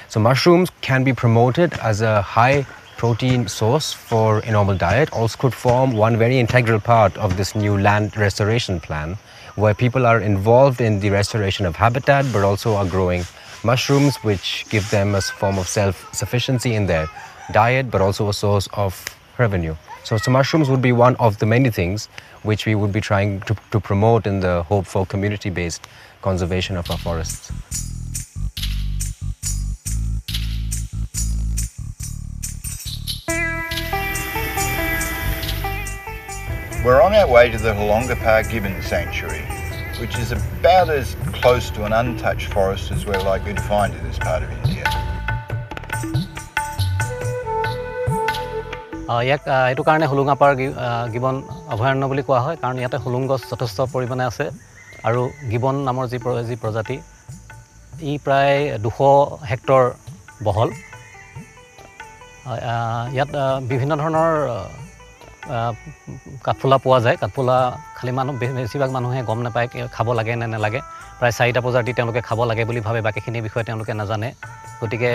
So mushrooms can be promoted as a high protein source for a normal diet, also could form one very integral part of this new land restoration plan, where people are involved in the restoration of habitat, but also are growing mushrooms, which give them a form of self-sufficiency in their diet, but also a source of revenue. So mushrooms would be one of the many things which we would be trying to promote in the hope for community-based conservation of our forests. We're on our way to the Holongapar Gibbon Sanctuary, which is about as close to an untouched forest as we're likely to find in this part of India. ইয়াক এইটো কাৰণে হুলুঙাপাৰ gibbon অভয়াৰণ্য বুলি কোৱা হয়, কাৰণ ইয়াতে হুলুং গছ যথেষ্ট পৰিমাণে আছে আৰু গিবন নামৰ যি প্ৰজাতি ই প্ৰায় 200 হেক্টৰ বহল। ইয়াত বিভিন্ন ধৰণৰ কাঠফুলা পোৱা যায়। কাঠফুলা খালি বেছিভাগ মানুহে গম নাপায় খাব লাগে নে নালাগে। প্ৰায় 4টা প্ৰজাতি তেওঁলোকে খাব লাগে বুলি ভাবে, বাকীখিনি বিষয়ে তেওঁলোকে নাজানে। গতিকে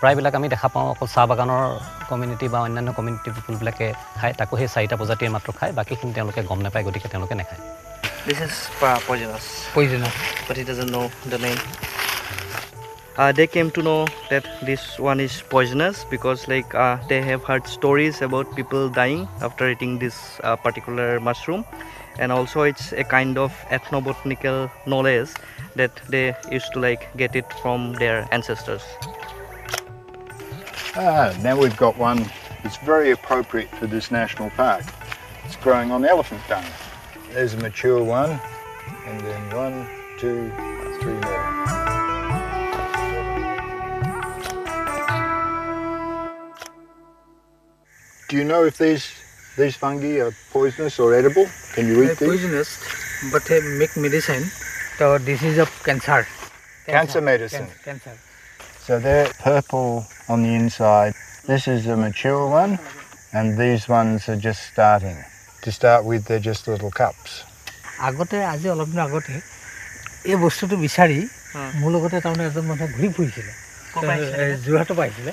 প্ৰায়বিলাক আমি দেখা পাওঁ অকল চাহ বাগানৰ কমিউনিটি বা অন্যান্য কমিউনিটি পিপলবিলাকে খায়, তাকো সেই 4টা প্ৰজাতিৰ মাত্ৰ খায়, বাকীখিনি তেওঁলোকে গম নাপায়, গতিকে তেওঁলোকে নাখায়। This is poisonous. But he doesn't know the name. They came to know that this one is poisonous because they have heard stories about people dying after eating this particular mushroom, and also it's a kind of ethnobotanical knowledge that they used to get it from their ancestors. Now we've got one that's very appropriate for this national park. It's growing on elephant dung. There's a mature one, and then 1, 2, 3 more. Do you know if these fungi are poisonous or edible? Can you eat these? Poisonous, but they make medicine. So this is of cancer. Cancer medicine. Cancer. So they're purple on the inside. This is a mature one, and these ones are just starting. To start with, they're just little cups. আগতে আজি অলপ দিন আগতে এই বস্তুটো বিচাৰি মোৰ লগতে তাৰমানে এজন মানুহ ঘূৰি ফুৰিছিলে যোৰহাটত পাইছিলে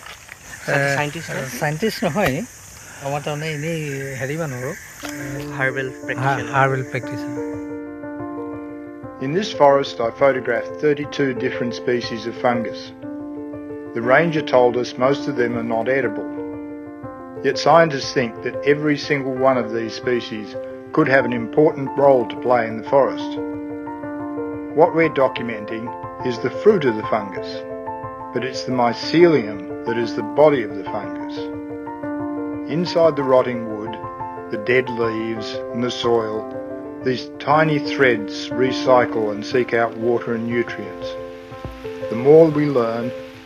সাইন্টিষ্ট নহয় আমাৰ তাৰমানে এনেই হেৰি মানুহ Herbal practitioner. In this forest, I photographed 32 different species of fungus. The ranger told us most of them are not edible. Yet scientists think that every single one of these species could have an important role to play in the forest. What we're documenting is the fruit of the fungus, but it's the mycelium that is the body of the fungus. Inside the rotting wood, the dead leaves and the soil, these tiny threads recycle and seek out water and nutrients. The more we learn,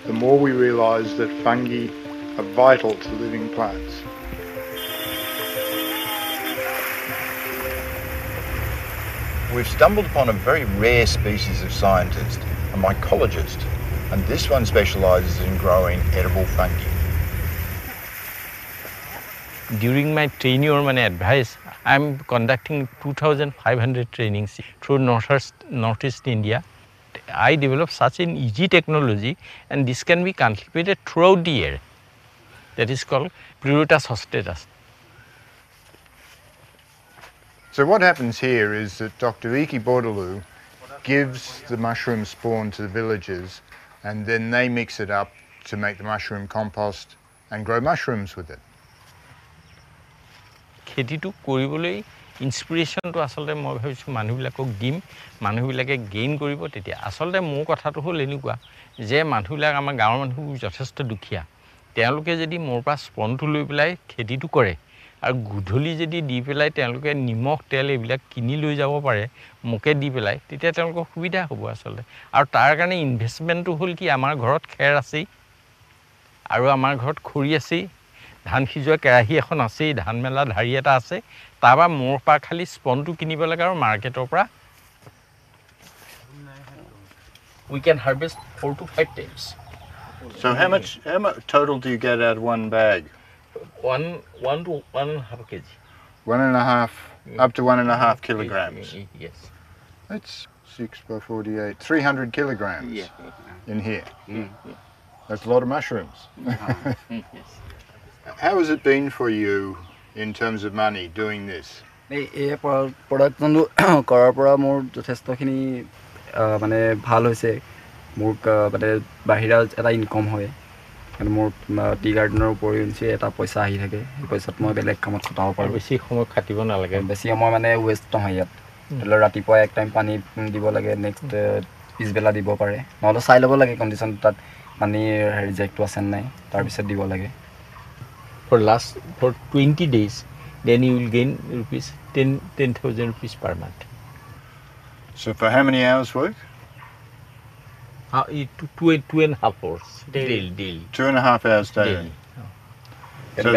the more we realise that fungi are vital to living plants. We've stumbled upon a very rare species of scientist, a mycologist, and this one specialises in growing edible fungi. During my training or my advice, I'm conducting 2,500 trainings through Northeast India. I developed such an easy technology, and this can be cultivated throughout the year. That is called Pleurotus hostatus. So what happens here is that Dr. Iki Bordaloo gives the mushroom spawn to the villagers, and then they mix it up to make the mushroom compost and grow mushrooms with it. খেতিটো কৰিবলৈ ইনস্পিৰেশ্যনটো আচলতে মই ভাবিছোঁ মানুহবিলাকক দিম, মানুহবিলাকে gain কৰিব। তেতিয়া আচলতে মোৰ কথাটো হ'ল এনেকুৱা যে মানুহবিলাক আমাৰ গাঁৱৰ মানুহবোৰ যথেষ্ট দুখীয়া, তেওঁলোকে যদি মোৰ পৰা স্পনটো লৈ পেলাই খেতিটো কৰে, আৰু গুধলি যদি দি পেলাই তেওঁলোকে নিমখ তেল এইবিলাক কিনি লৈ যাব পাৰে মোকে দি পেলাই তেতিয়া তেওঁলোকৰ সুবিধা হ'ব আসলে আৰু তাৰ কাৰণে ইনভেষ্টমেন্টটো হ'ল কি আমাৰ ঘৰত খেৰ আছে আৰু আমাৰ ঘৰত খৰি আছে ধান সিজোৱা কেৰাহী এখন আছে ধান মেলা ধাৰি এটা আছে তাৰপা মোৰ পা খালি স্পনটো কিনিব লাগে আৰু মাৰ্কেটৰ পৰা we can harvest 4 to 5 times. So how much total do you get out of one bag? 1 to 1.5 kg. 1.5 up to 1.5 kilograms. Yes. That's 6 by 48, 300 kilograms in here. That's a lot of mushrooms. Yes. How has it been for you in terms of money doing this? এই প্ৰডাকশ্যনটো কৰাৰ পৰা মোৰ যথেষ্টখিনি মানে ভাল হৈছে মোৰ মানে বাহিৰা এটা ইনকাম হয় মানে মোৰ টি গাৰ্ডেনৰ উপৰিও এটা পইচা আহি থাকে সেই পইচাত মই বেলেগ কামত খটাব পাৰোঁ বেছি সময় খাটিব নালাগে বেছি সময় মানে ৱেষ্ট নহয় ইয়াত ধৰি লওক ৰাতিপুৱা এক টাইম পানী দিব লাগে নেক্সট পিছবেলা দিব পাৰে নহ'লে চাই ল'ব লাগে কণ্ডিশ্যন তাত পানীৰ ৰিজেক্টটো আছে নাই তাৰপিছত দিব লাগে for 20 days then you will gain rupees 10,000 rupees per month. So for how many hours work? 2.5 hours daily. 2.5 hours daily.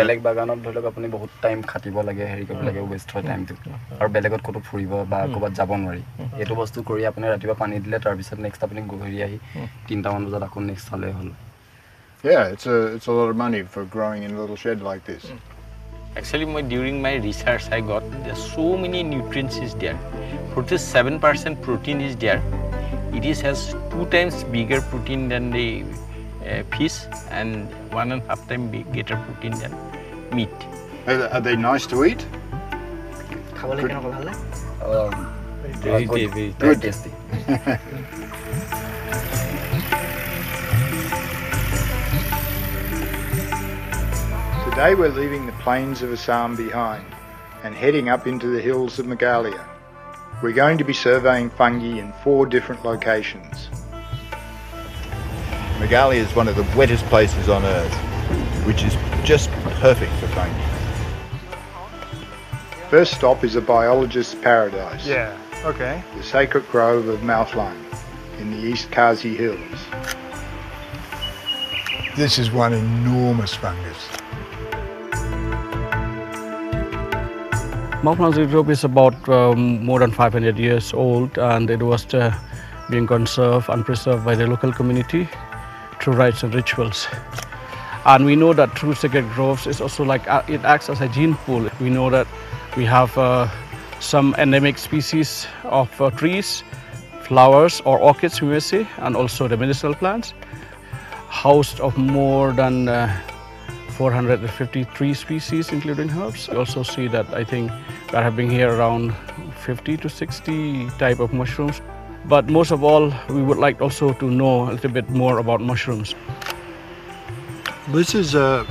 বেলেগ বাগানত ধৰি লওক আপুনি বহুত টাইম খাটিব লাগে হেৰি কৰিব লাগে ৱেষ্ট হয় টাইমটো আৰু বেলেগত ক'তো ফুৰিব বা ক'ৰবাত যাব নোৱাৰি এইটো বস্তু কৰি আপুনি ৰাতিপুৱা পানী দিলে তাৰপিছত নেক্সট আপুনি ঘূৰি আহি 3টামান বজাত আকৌ নেক্সট চালে হ'ল Yeah, it's a lot of money for growing in a little shed like this. Actually, during my research, I got so many nutrients is there. 47% protein is there. It has 2 times bigger protein than the fish and 1.5 times greater protein than meat. Are they nice to eat? Very tasty. Today we're leaving the plains of Assam behind and heading up into the hills of Meghalaya. We're going to be surveying fungi in 4 different locations. Meghalaya is one of the wettest places on earth, which is just perfect for fungi. First stop is a biologist's paradise. Yeah, okay. The sacred grove of Mouthlang in the East Kazi Hills. This is one enormous fungus. Mouthlang Grove is about more than 500 years old, and it was being conserved and preserved by the local community through rites and rituals. And we know that through sacred groves is also like it acts as a gene pool. We know that we have some endemic species of trees, flowers or orchids we may say, and also the medicinal plants, housed of more than 453 species including herbs. We also see that I think there have been here around 50 to 60 type of mushrooms. But most of all, we would like also to know a little bit more about mushrooms. This is a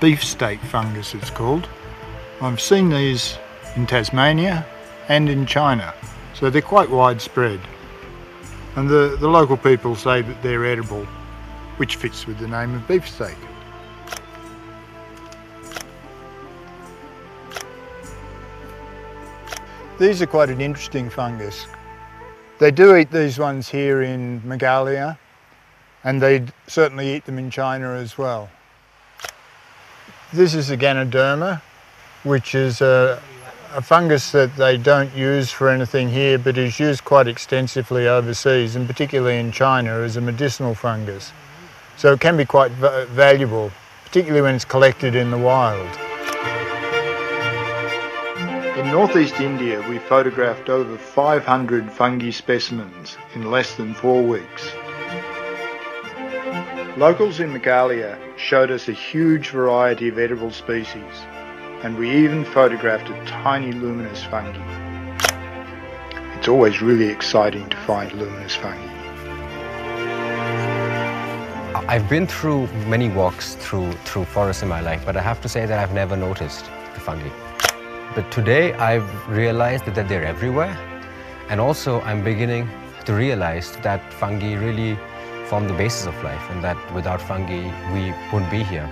beefsteak fungus, it's called. I've seen these in Tasmania and in China, so they're quite widespread. And the local people say that they're edible, which fits with the name of beefsteak. These are quite an interesting fungus. They do eat these ones here in Meghalaya, and they certainly eat them in China as well. This is a Ganoderma, which is a fungus that they don't use for anything here, but is used quite extensively overseas, and particularly in China as a medicinal fungus. So it can be quite valuable, particularly when it's collected in the wild. In northeast India, we photographed over 500 fungi specimens in less than 4 weeks. Locals in Meghalaya showed us a huge variety of edible species, and we even photographed a tiny luminous fungi. It's always really exciting to find luminous fungi. I've been through many walks through forests in my life, but I have to say that I've never noticed the fungi. But today I've realized that they're everywhere, and also I'm beginning to realize that fungi really form the basis of life, and that without fungi we wouldn't be here.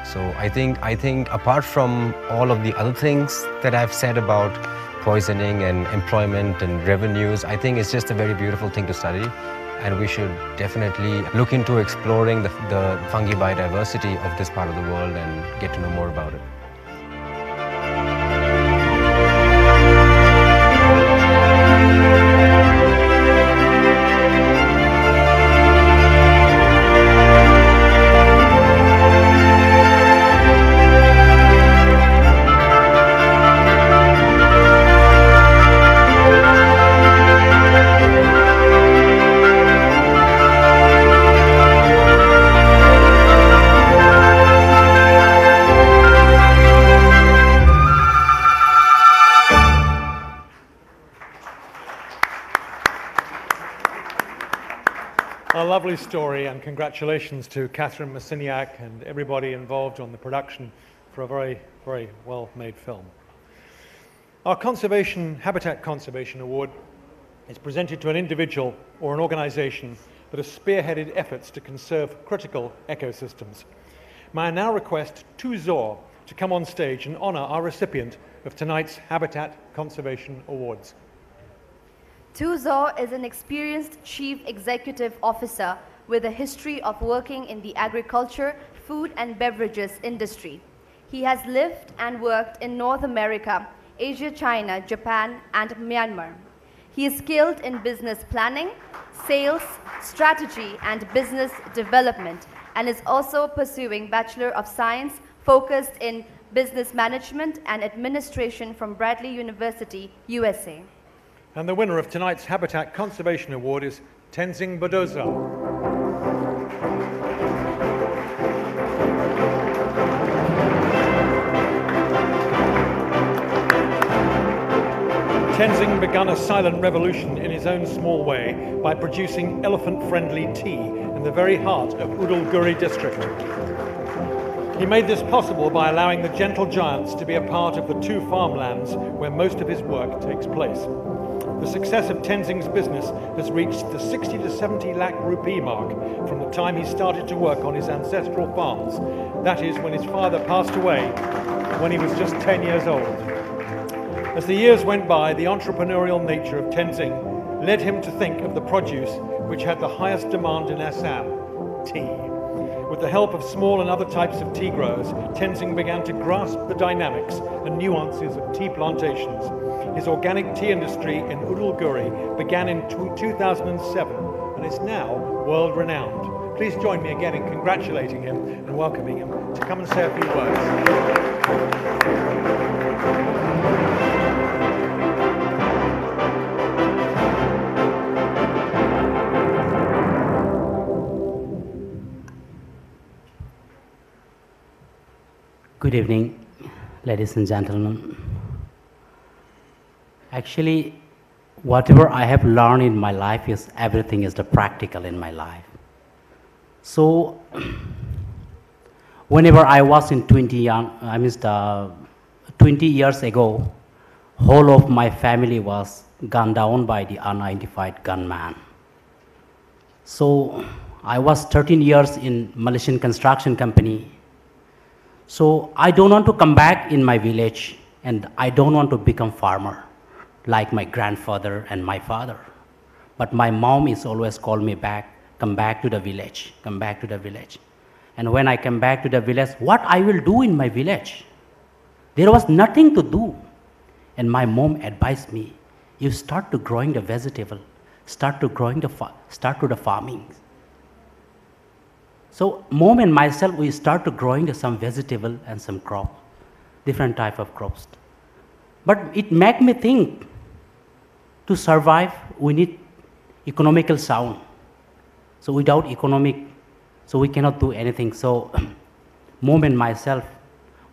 So I think apart from all of the other things that I've said about poisoning and employment and revenues, I think it's just a very beautiful thing to study, and we should definitely look into exploring the fungi biodiversity of this part of the world and get to know more about it. A lovely story, and congratulations to Catherine Masiniak and everybody involved on the production for a very, very well-made film. Our Habitat Conservation Award is presented to an individual or an organization that has spearheaded efforts to conserve critical ecosystems. May I now request Tu Zor to come on stage and honor our recipient of tonight's Habitat Conservation Awards. Tu Zor is an experienced chief executive officer with a history of working in the agriculture, food and beverages industry. He has lived and worked in North America, Asia, China, Japan and Myanmar. He is skilled in business planning, sales, strategy and business development, and is also pursuing Bachelor of Science focused in Business Management and Administration from Bradley University, USA. And the winner of tonight's Habitat Conservation Award is Tenzing Bodoza. Tenzing began a silent revolution in his own small way by producing elephant-friendly tea in the very heart of Udalguri district. He made this possible by allowing the gentle giants to be a part of the two farmlands where most of his work takes place. The success of Tenzing's business has reached the 60 to 70 lakh rupee mark from the time he started to work on his ancestral farms. That is, when his father passed away when he was just 10 years old. As the years went by, the entrepreneurial nature of Tenzing led him to think of the produce which had the highest demand in Assam, tea. With the help of small and other types of tea growers, Tenzing began to grasp the dynamics and nuances of tea plantations. His organic tea industry in Udalguri began in 2007 and is now world-renowned. Please join me again in congratulating him and welcoming him to come and say a few words. Good evening, ladies and gentlemen. Actually, whatever I have learned in my life is everything is the practical in my life. So, whenever I was in 20 years ago, whole of my family was gunned down by the unidentified gunman. So, I was 13 years in Malaysian construction company. So I don't want to come back in my village, and I don't want to become farmer like my grandfather and my father. But my mom is always called me back, come back to the village, come back to the village. And when I come back to the village, what I will do in my village? There was nothing to do. And my mom advised me, you start to growing the vegetable, start to the farming. So mom and myself, we start to growing some vegetable and some crop, different type of crops. But it made me think, to survive, we need economical sound. So without economic, so we cannot do anything. So mom and myself,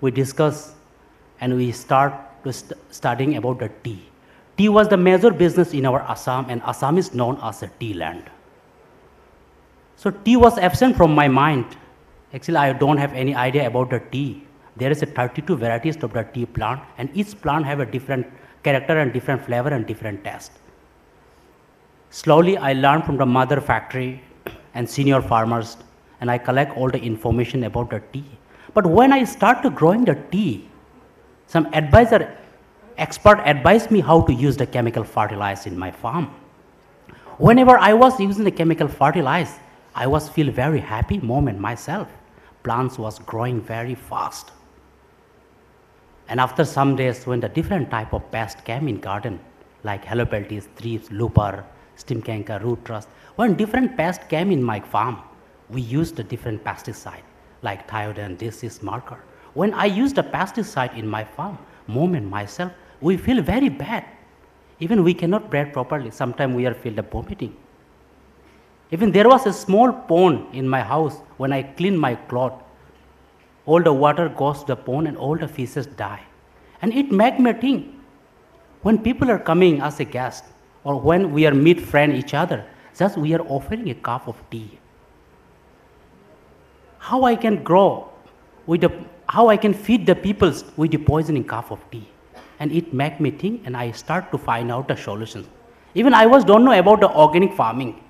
we discuss and we start to studying about the tea. Tea was the major business in our Assam, and Assam is known as a tea land. So tea was absent from my mind. Actually, I don't have any idea about the tea. There is a 32 varieties of the tea plant, and each plant have a different character and different flavor and different taste. Slowly, I learned from the mother factory and senior farmers, and I collect all the information about the tea. But when I started growing the tea, some expert advised me how to use the chemical fertilizer in my farm. Whenever I was using the chemical fertilizer, I was feel very happy moment myself. Plants was growing very fast. And after some days, when the different type of pest came in garden, like helopeltis, thrips, looper, stem canker, root rust, when different pests came in my farm, we used a different pesticide, like thiodine, disease marker. When I used a pesticide in my farm, moment myself, we feel very bad. Even we cannot breathe properly. Sometimes we are feel the vomiting. Even there was a small pond in my house. When I clean my cloth, all the water goes to the pond and all the fishes die. And it made me think, when people are coming as a guest, or when we are meet friend each other, just we are offering a cup of tea. How I can grow with how I can feed the people with the poisoning cup of tea? And it made me think, and I start to find out the solutions. Even I don't know about the organic farming.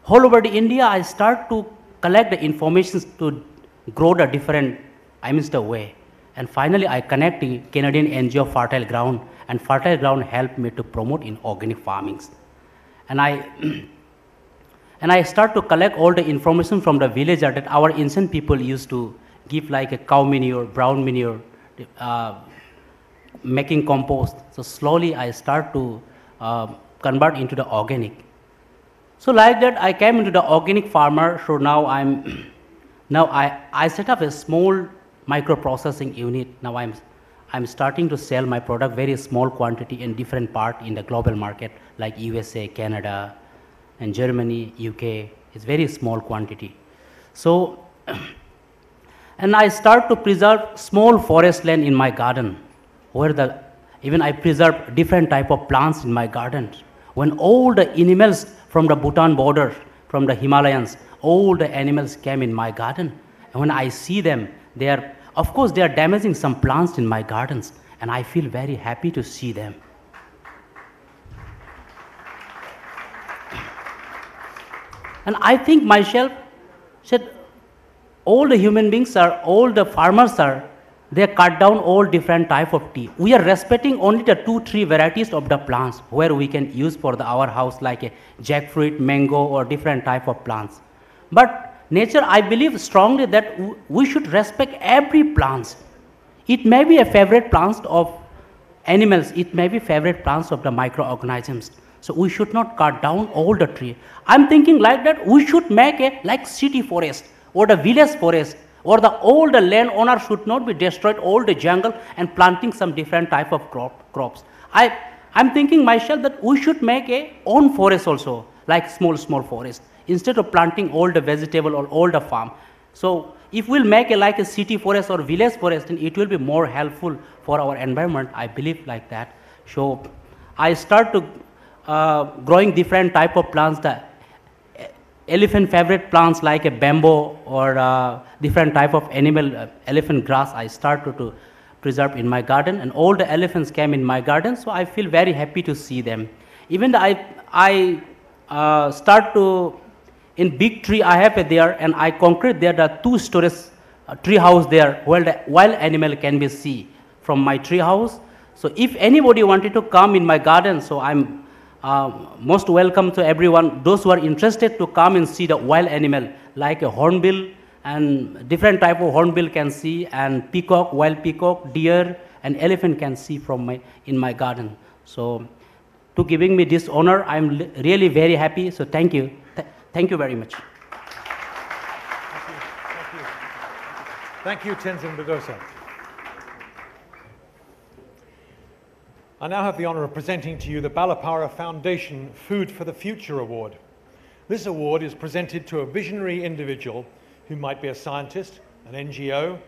All over the India, I start to collect the information to grow the different, the way. And finally, I connect the Canadian NGO Fertile Ground, and Fertile Ground helped me to promote in organic farming. And I start to collect all the information from the villager that our ancient people used to give, like a cow manure, brown manure, making compost. So slowly I start to convert into the organic. So like that, I came into the organic farmer. So now I set up a small microprocessing unit. Now I'm starting to sell my product very small quantity in different part in the global market, like USA, Canada, and Germany, UK. It's very small quantity. So, and I start to preserve small forest land in my garden, where even I preserve different type of plants in my garden. When all the animals from the Bhutan border, from the Himalayas, all the animals came in my garden. And when I see them, of course they are damaging some plants in my gardens, and I feel very happy to see them. And I think myself, said, all the human beings all the farmers they cut down all different type of tea. We are respecting only the 2-3 varieties of the plants where we can use for our house, like a jackfruit, mango, or different type of plants. But nature, I believe strongly that we should respect every plant. It may be a favorite plant of animals, it may be favorite plants of the microorganisms. So we should not cut down all the tree. I'm thinking like that, we should make a like city forest or the village forest, or all the landowner should not be destroyed all the jungle and planting some different type of crops. I'm thinking myself that we should make a own forest also, like small forest, instead of planting all the vegetable or all the farm. So if we'll make like a city forest or village forest, then it will be more helpful for our environment. I believe like that. So I start to growing different type of plants, the elephant favorite plants like a bamboo or different type of animal, elephant grass, I started to preserve in my garden, and all the elephants came in my garden, so I feel very happy to see them. Even I start to, in big tree I have there, and I concrete there the 2 storage tree house there where the wild animal can be seen from my tree house. So if anybody wanted to come in my garden, so I'm most welcome to everyone, those who are interested to come and see the wild animal like a hornbill, and different type of hornbill can see, and peacock, wild peacock, deer, and elephant can see from in my garden. So to giving me this honor, I'm really very happy. So thank you. Thank you very much. Thank you, Tenzin Badosa. I now have the honor of presenting to you the Balapara Foundation Food for the Future Award. This award is presented to a visionary individual who might be a scientist, an NGO,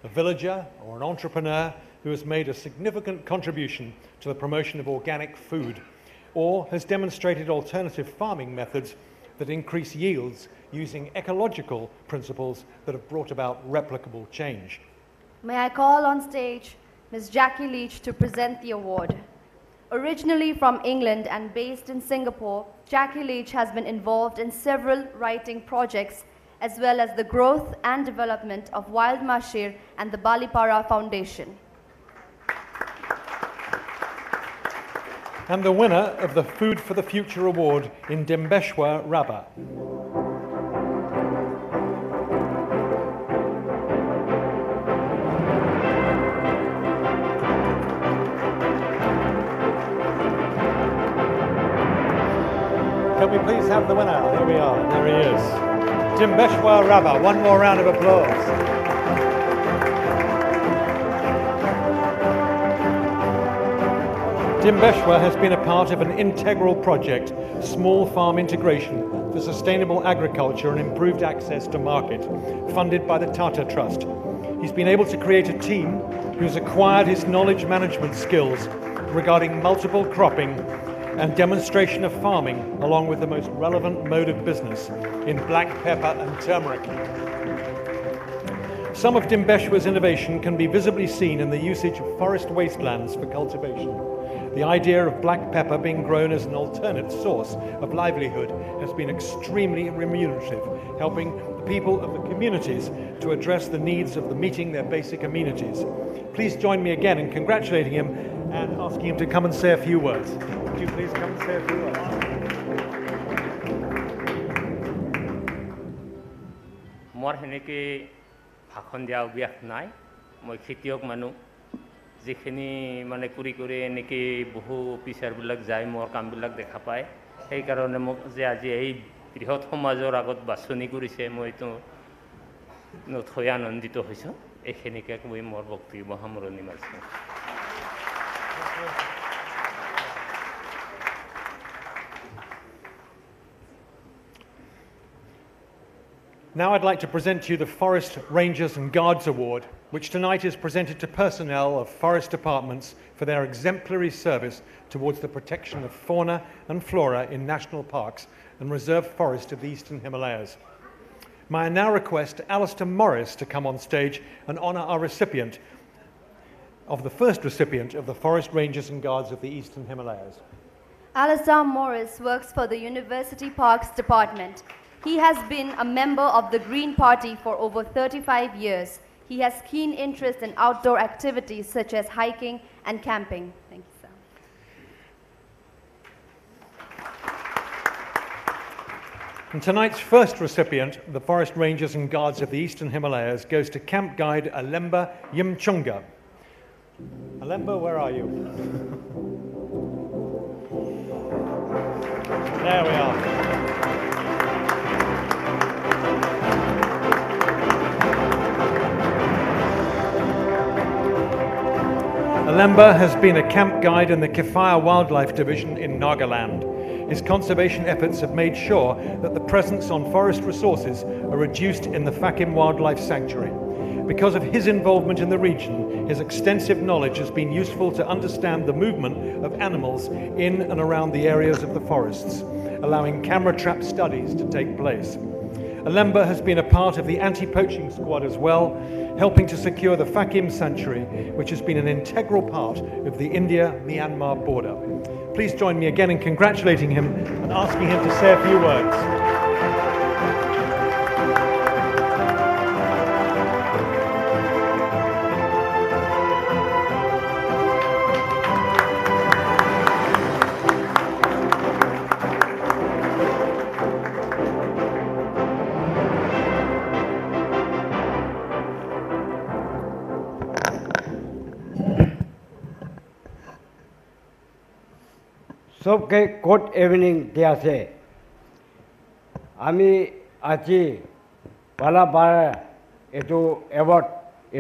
a villager, or an entrepreneur who has made a significant contribution to the promotion of organic food, or has demonstrated alternative farming methods that increase yields using ecological principles that have brought about replicable change. May I call on stage Ms. Jackie Leach to present the award. Originally from England and based in Singapore, Jackie Leach has been involved in several writing projects as well as the growth and development of wild mashir and the Balipara Foundation. And the winner of the Food for the Future Award in Dimbeshwar Rabba. Can we please have the winner? There we are, there he is. Dimbeshwar Rabba, one more round of applause. Dimbeshwar has been a part of an integral project, Small Farm Integration for Sustainable Agriculture and Improved Access to Market, funded by the Tata Trust. He's been able to create a team who's acquired his knowledge management skills regarding multiple cropping and demonstration of farming, along with the most relevant mode of business in black pepper and turmeric. Some of Dimbeshwar's innovation can be visibly seen in the usage of forest wastelands for cultivation. The idea of black pepper being grown as an alternate source of livelihood has been extremely remunerative, helping the people of the communities to address the needs of meeting their basic amenities. Please join me again in congratulating him and asking him to come and say a few words. Would you please come and say a few words? More heneke ভাষণ দিয়া অভ্যাস নাই মই খেতিয়ক মানুহ যিখিনি মানে কৰি কৰি এনেকৈ বহু অফিচাৰবিলাক যায় মোৰ কামবিলাক দেখা পায় সেইকাৰণে মোক যে আজি এই বৃহৎ সমাজৰ আগত বাছনি কৰিছে মই এইটো নথৈ আনন্দিত হৈছোঁ এইখিনিকে কৈ মোৰ বক্তব্য সামৰণি মাৰিছোঁ Now I'd like to present to you the Forest Rangers and Guards Award, which tonight is presented to personnel of forest departments for their exemplary service towards the protection of fauna and flora in national parks and reserve forest of the Eastern Himalayas. May I now request Alistair Morris to come on stage and honour our recipient of the first recipient of the Forest Rangers and Guards of the Eastern Himalayas. Alistair Morris works for the University Parks Department. He has been a member of the Green Party for over 35 years. He has keen interest in outdoor activities such as hiking and camping. Thank you, sir. And tonight's first recipient, the Forest Rangers and Guards of the Eastern Himalayas, goes to camp guide Alemba Yimchunga. Alemba, where are you? There we are. Alemba has been a camp guide in the Kifaya Wildlife Division in Nagaland. His conservation efforts have made sure that the presence on forest resources are reduced in the Fakim Wildlife Sanctuary. Because of his involvement in the region, his extensive knowledge has been useful to understand the movement of animals in and around the areas of the forests, allowing camera trap studies to take place. Alemba has been a part of the anti-poaching squad as well, helping to secure the Fakim Sanctuary, which has been an integral part of the India-Myanmar border. Please join me again in congratulating him and asking him to say a few words. सबके good evening दिया से आमी আজি পালা বাৰ এটো award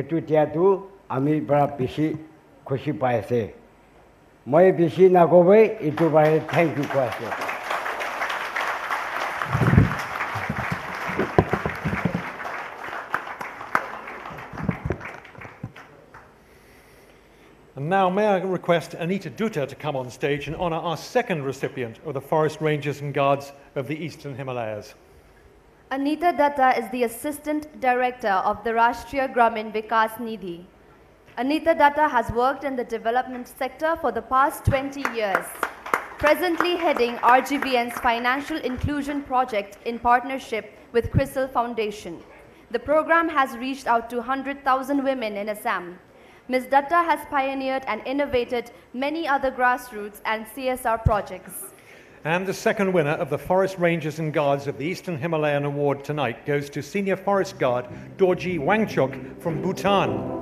এটো দিয়াটো আমি বৰা বেছি খুশি পাই আছে মই বেছি নাগबै এটো বাৰে থ্যাংক ইউ কৈ আছে And now may I request Anita Dutta to come on stage and honour our second recipient of the Forest Rangers and Guards of the Eastern Himalayas. Anita Dutta is the Assistant Director of the Rashtriya Gramin Vikas Nidhi. Anita Dutta has worked in the development sector for the past 20 years. presently heading RGVN's Financial Inclusion Project in partnership with CRISIL Foundation. The program has reached out to 100,000 women in Assam. Ms. Datta has pioneered and innovated many other grassroots and CSR projects. And the second winner of the Forest Rangers and Guards of the Eastern Himalayan Award tonight goes to Senior Forest Guard Dorji Wangchuk from Bhutan.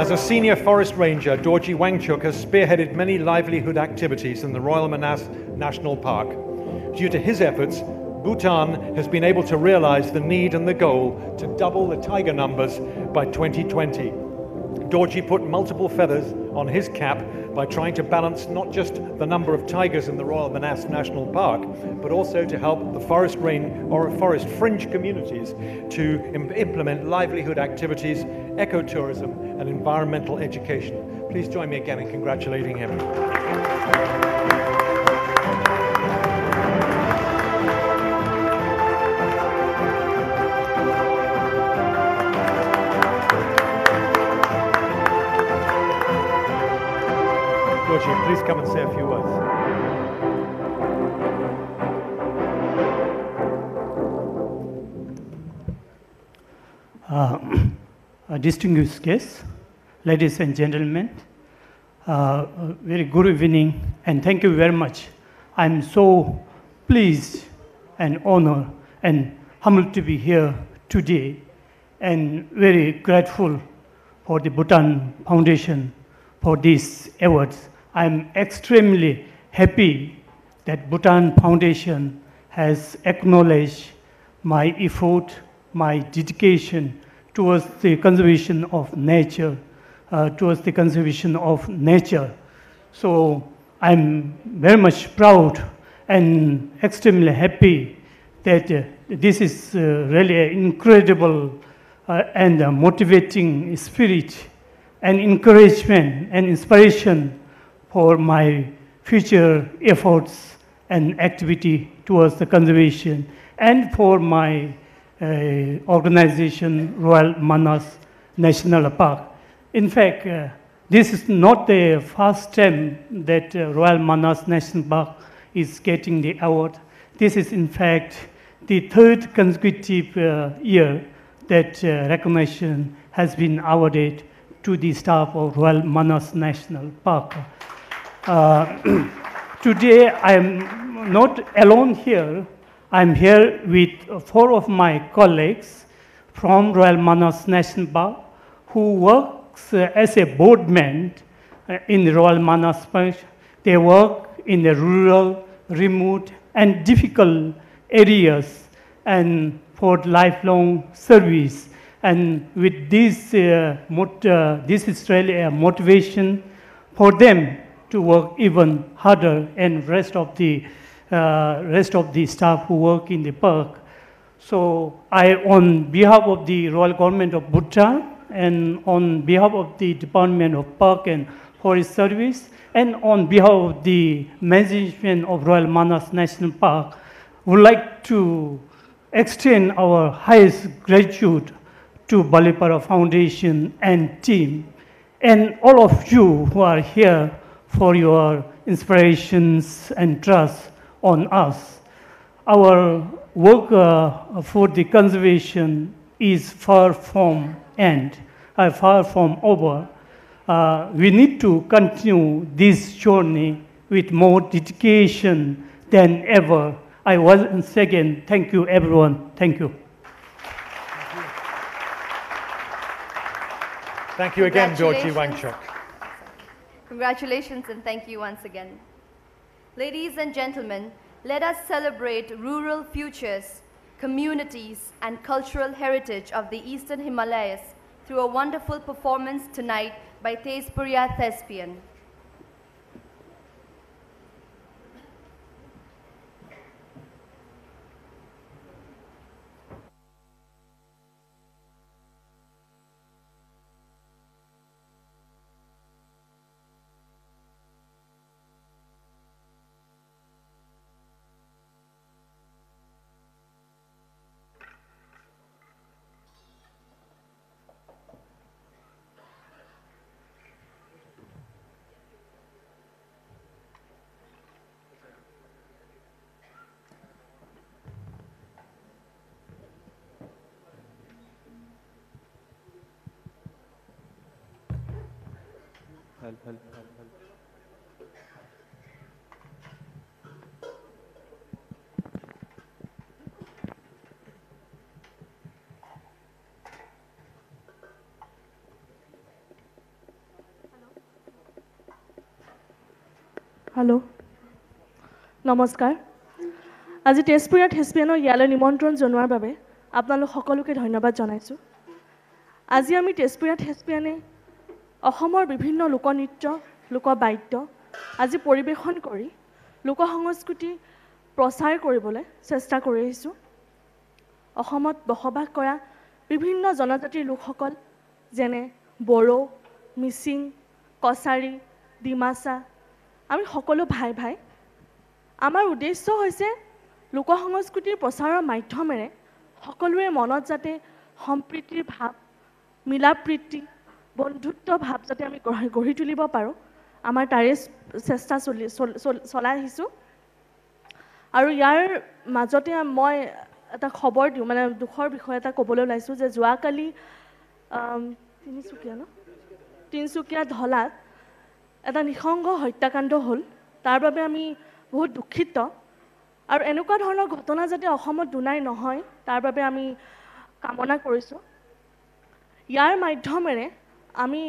As a senior forest ranger, Dorji Wangchuk has spearheaded many livelihood activities in the Royal Manas National Park. Due to his efforts, Bhutan has been able to realize the need and the goal to double the tiger numbers by 2020. Dorji put multiple feathers on his cap by trying to balance not just the number of tigers in the Royal Manas National Park, but also to help the forest fringe communities to implement livelihood activities, ecotourism, and environmental education. Please join me again in congratulating him. Dorji, please come and say a few words. Distinguished guests, ladies and gentlemen, very good evening and thank you very much. I'm so pleased and honored and humbled to be here today and very grateful for the Bhutan Foundation for these awards. I'm extremely happy that Bhutan Foundation has acknowledged my effort, my dedication towards the conservation of nature, So I'm very much proud and extremely happy that this is really an incredible and motivating spirit and encouragement and inspiration for my future efforts and activity towards the conservation and for my organization, Royal Manas National Park. In fact, this is not the first time that Royal Manas National Park is getting the award. This is, in fact, the third consecutive year that recognition has been awarded to the staff of Royal Manas National Park. Today, I am not alone here. I'm here with 4 of my colleagues from Royal Manas National Park who works as a boardman in the Royal Manas Park. They work in the rural, remote, and difficult areas and for lifelong service. And with this, this is really a motivation for them to work even harder and rest of the staff who work in the park. So I, on behalf of the Royal Government of Bhutan and on behalf of the Department of Park and Forest Service and on behalf of the management of Royal Manas National Park, would like to extend our highest gratitude to Balipara Foundation and team and all of you who are here for your inspirations and trust on us. Our work for the conservation is far from end, far from over. We need to continue this journey with more dedication than ever. I once again thank you everyone. Thank you. Thank you again, Dorji Wangchuk. Congratulations and thank you once again. Ladies and gentlemen, let us celebrate rural futures, communities, and cultural heritage of the Eastern Himalayas through a wonderful performance tonight by Tezpuria Thespian. Hello' নমস্কাৰ আজি তেজপুৰীয়া থেস্পিয়ানৰ ইয়ালৈ নিমন্ত্ৰণ জনোৱাৰ বাবে আপোনালোক সকলোকে ধন্যবাদ জনাইছোঁ আজি আমি তেজপুৰীয়া থেস্পিয়ানে অসমৰ বিভিন্ন লোকনৃত্য লোকবাদ্য আজি পৰিৱেশন কৰি লোকসংস্কৃতি প্ৰচাৰ কৰিবলৈ চেষ্টা কৰি আহিছোঁ অসমত বসবাস কৰা বিভিন্ন জনজাতিৰ লোকসকল যেনে বড়ো মিচিং কছাৰী ডিমাচা আমি সকলো ভাই ভাই আমাৰ উদ্দেশ্য হৈছে লোকসংস্কৃতিৰ প্ৰচাৰৰ মাধ্যমেৰে সকলোৰে মনত যাতে সম্প্ৰীতিৰ ভাৱ মিলাপ্ৰীতি বন্ধুত্ব ভাৱ যাতে আমি গঢ়ি তুলিব পাৰোঁ আমাৰ তাৰে চেষ্টা চলাই আহিছোঁ আৰু ইয়াৰ মাজতে মই এটা খবৰ দিওঁ মানে দুখৰ বিষয় এটা ক'বলৈ ওলাইছোঁ যে যোৱাকালি তিনিচুকীয়া ধলাত এটা নিঃসংগ হত্যাকাণ্ড হ'ল তাৰ বাবে আমি বহুত দুখিত আৰু এনেকুৱা ধৰণৰ ঘটনা যাতে অসমত দুনাই নহয় তাৰ বাবে আমি কামনা কৰিছোঁ ইয়াৰ মাধ্যমেৰে আমি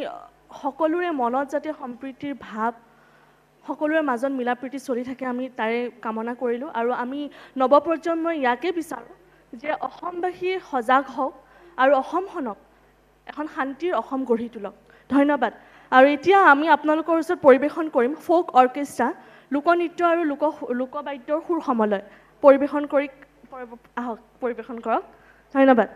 সকলোৰে মনত যাতে সম্প্ৰীতিৰ ভাৱ সকলোৰে মাজত মিলাপ্ৰীতি চলি থাকে আমি তাৰে কামনা কৰিলোঁ আৰু আমি নৱপ্ৰজন্মই ইয়াকে বিচাৰোঁ যে অসমবাসী সজাগ হওক আৰু অসমখনক এখন শান্তিৰ অসম গঢ়ি তোলক ধন্যবাদ আৰু এতিয়া আমি আপোনালোকৰ ওচৰত পৰিৱেশন কৰিম ফ'ক অৰ্কেষ্ট্ৰা লোকনৃত্য আৰু লোকবাদ্যৰ সুৰ সমলয় পৰিৱেশন কৰি আহক পৰিৱেশন কৰক ধন্যবাদ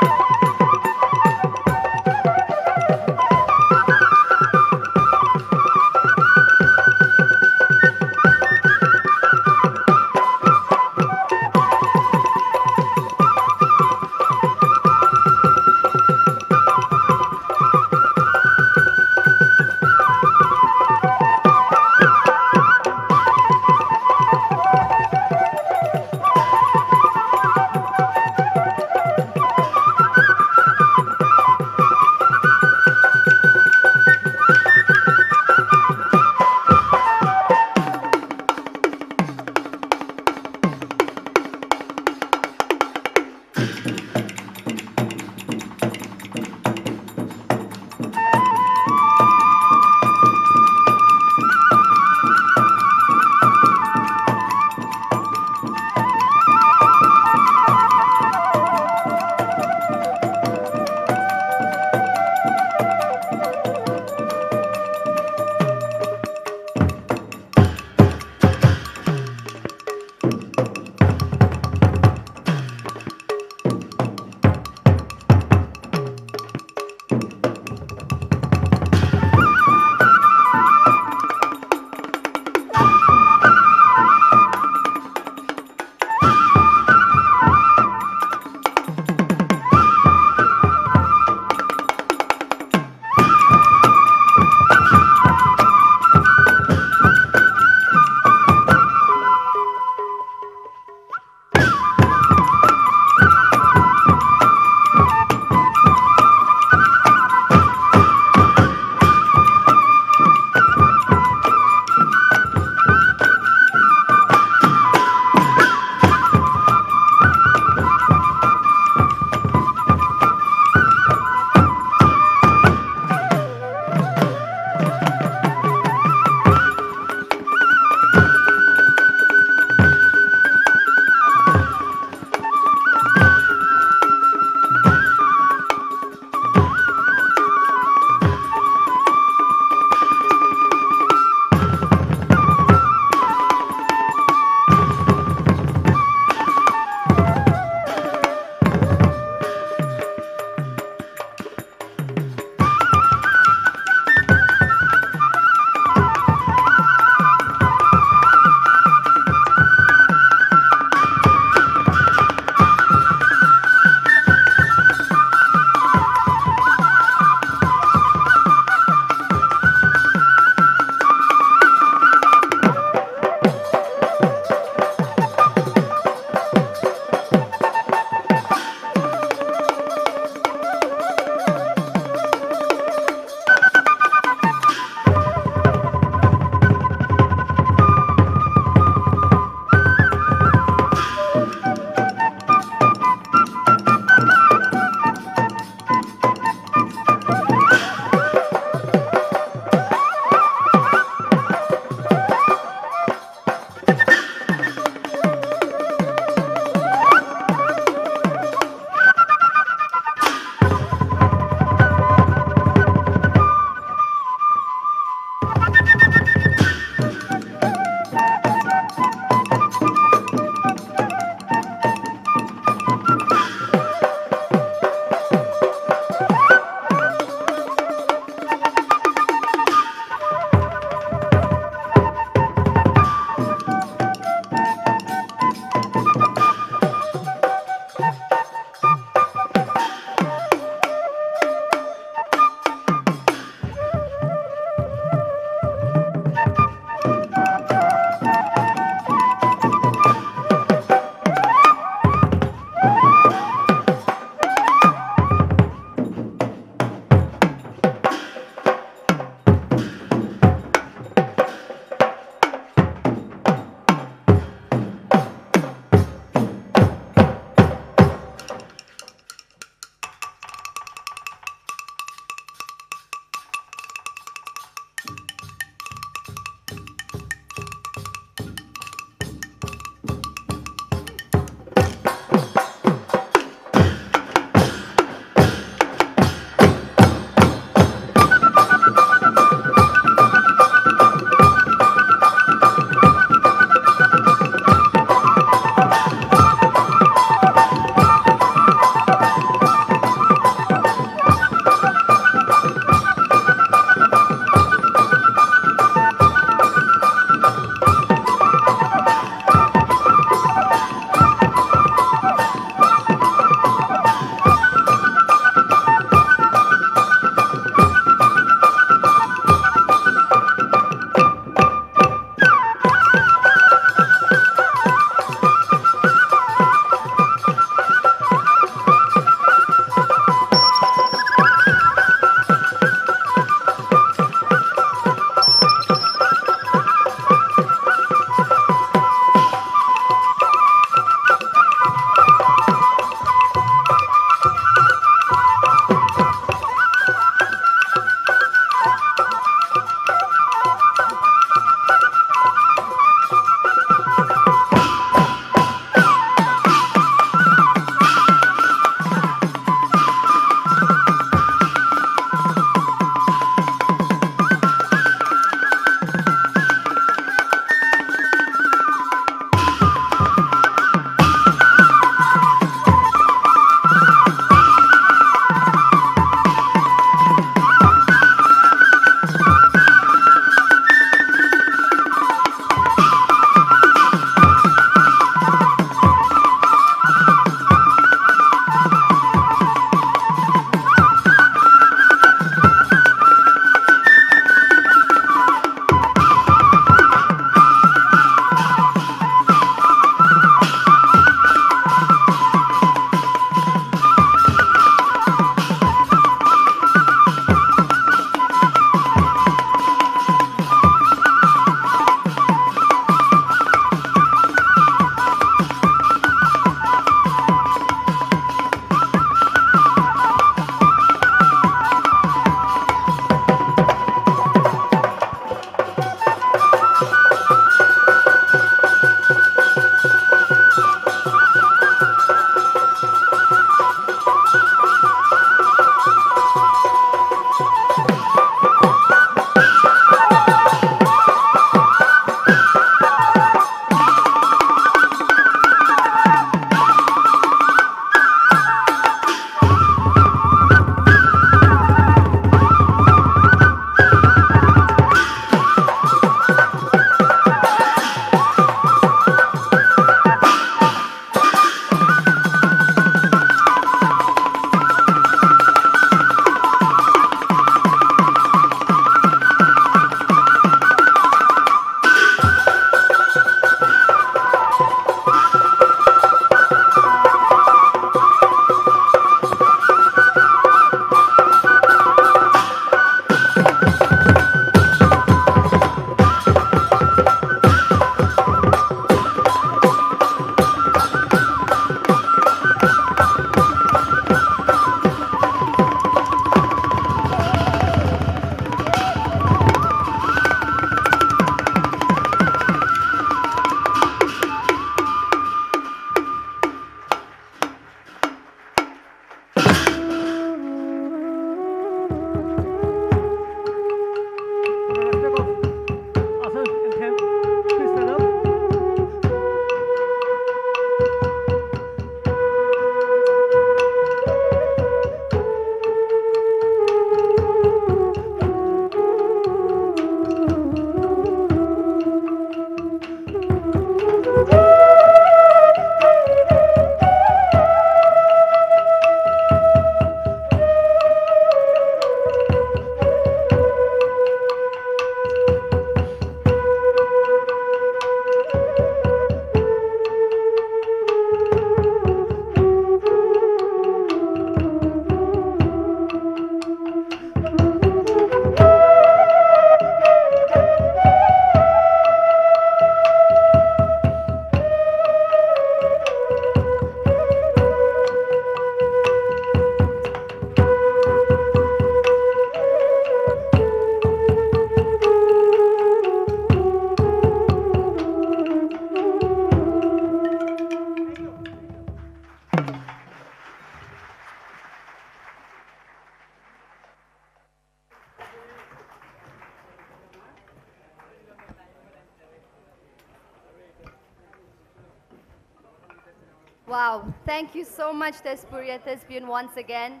Wow, thank you so much, Tespuria Thespian, once again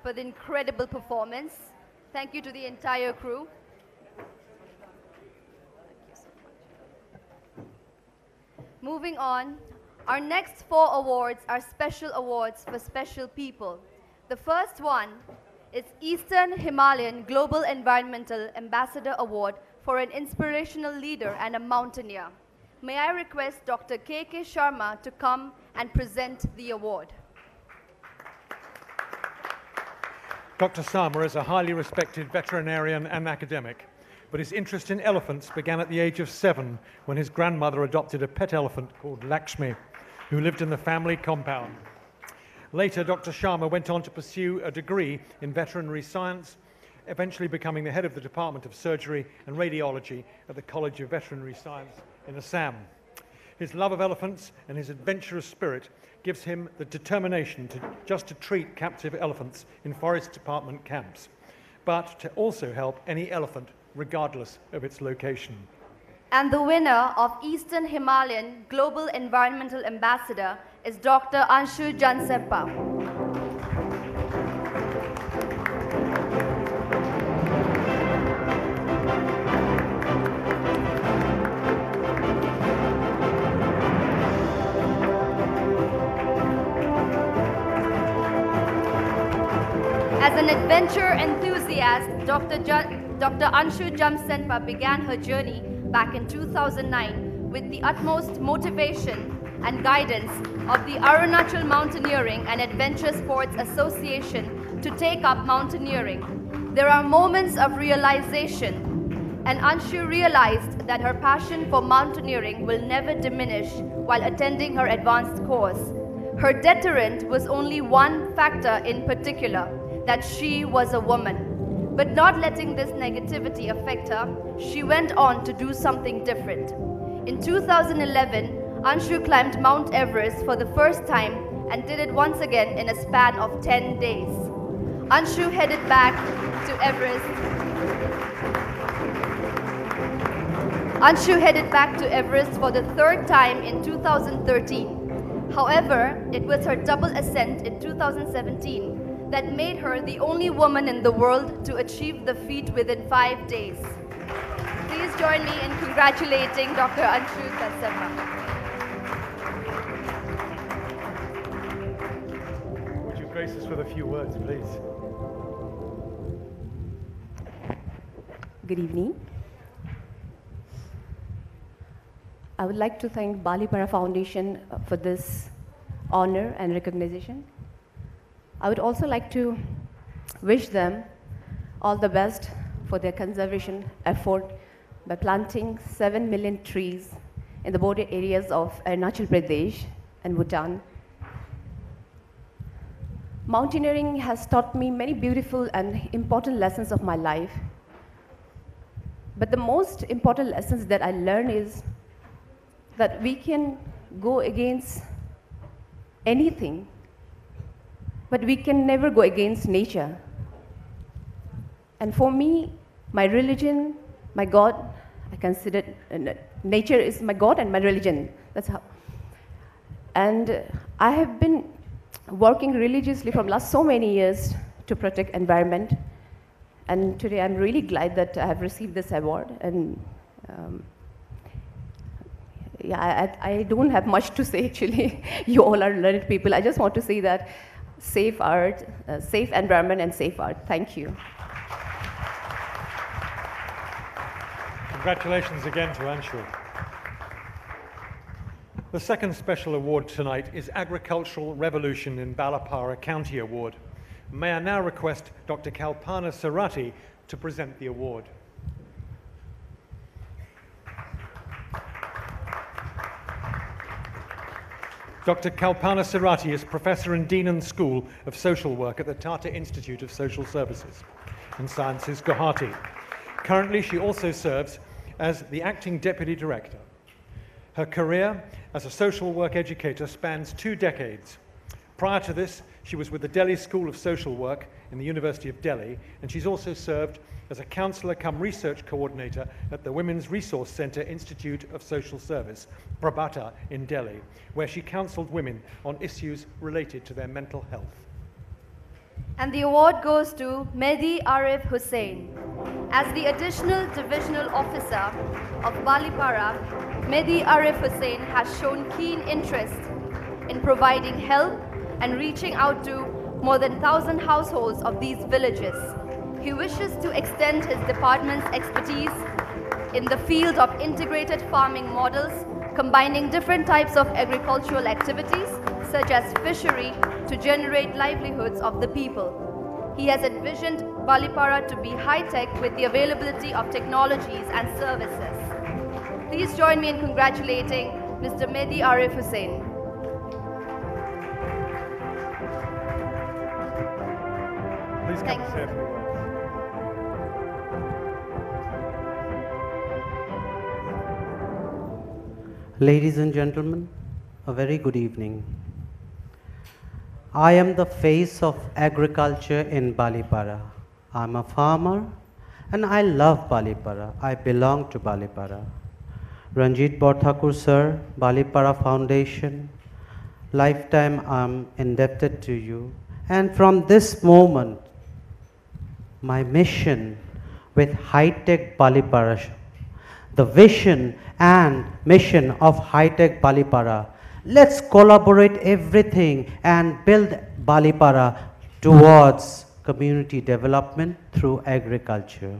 for the incredible performance. Thank you to the entire crew. Moving on, our next 4 awards are special awards for special people. The first one is Eastern Himalayan Global Environmental Ambassador Award for an inspirational leader and a mountaineer. May I request Dr. K.K. Sharma to come and present the award. Dr. Sharma is a highly respected veterinarian and academic, but his interest in elephants began at the age of 7 when his grandmother adopted a pet elephant called Lakshmi, who lived in the family compound. Later, Dr. Sharma went on to pursue a degree in veterinary science, eventually becoming the head of the Department of Surgery and Radiology at the College of Veterinary Science in Assam. His love of elephants and his adventurous spirit gives him the determination to treat captive elephants in forest department camps, but to also help any elephant regardless of its location. And the winner of Eastern Himalayan Global Environmental Ambassador is Dr. Anshu Jansepa. As an adventure enthusiast, Dr. Anshu Jamsenpa began her journey back in 2009 with the utmost motivation and guidance of the Arunachal Mountaineering and Adventure Sports Association to take up mountaineering. There are moments of realization, and Anshu realized that her passion for mountaineering will never diminish while attending her advanced course. Her deterrent was only one factor in particular, that she was a woman. But not letting this negativity affect her, she went on to do something different. In 2011, Anshu climbed Mount Everest for the first time and did it once again in a span of 10 days. Anshu headed back to Everest. Anshu headed back to Everest for the 3rd time in 2013. However, it was her double ascent in 2017 that made her the only woman in the world to achieve the feat within 5 days. Please join me in congratulating Dr. Anshu Jansepa. Would you grace us with a few words, please? Good evening. I would like to thank Balipara Foundation for this honor and recognition. I would also like to wish them all the best for their conservation effort by planting 7 million trees in the border areas of Arunachal Pradesh and Bhutan. Mountaineering has taught me many beautiful and important lessons of my life. But the most important lessons that I learned is that we can go against anything, but we can never go against nature. And for me, my religion, my God, I consider nature is my God and my religion. That's how. And I have been working religiously from last so many years to protect environment. And today I'm really glad that I have received this award. And yeah, I don't have much to say actually. You all are learned people. I just want to say that safe art, safe environment and safe art. Thank you. Congratulations again to Anshu. The second special award tonight is Agricultural Revolution in Balipara County Award. May I now request Dr. Kalpana Sarati to present the award. Dr. Kalpana Sarati is Professor and Dean in the School of Social Work at the Tata Institute of Social Services and Sciences, Guwahati. Currently, she also serves as the Acting Deputy Director. Her career as a social work educator spans 2 decades. Prior to this, she was with the Delhi School of Social Work in the University of Delhi, and she's also served as a counsellor cum research coordinator at the Women's Resource Centre Institute of Social Service, Prabhata, in Delhi, where she counselled women on issues related to their mental health. And the award goes to Mehdi Arif Hussain. As the additional divisional officer of Balipara, Mehdi Arif Hussain has shown keen interest in providing help and reaching out to more than 1,000 households of these villages. He wishes to extend his department's expertise in the field of integrated farming models, combining different types of agricultural activities, such as fishery, to generate livelihoods of the people. He has envisioned Balipara to be high-tech with the availability of technologies and services. Please join me in congratulating Mr. Mehdi Arif Hussain. Please come and say a few words. Ladies and gentlemen, a very good evening. I am the face of agriculture in Balipara. I'm a farmer and I love Balipara. I belong to Balipara. Ranjit Borthakur sir, Balipara Foundation, lifetime I'm indebted to you. And from this moment, my mission with high-tech Balipara, the vision and mission of high-tech Balipara. Let's collaborate everything and build Balipara towards community development through agriculture.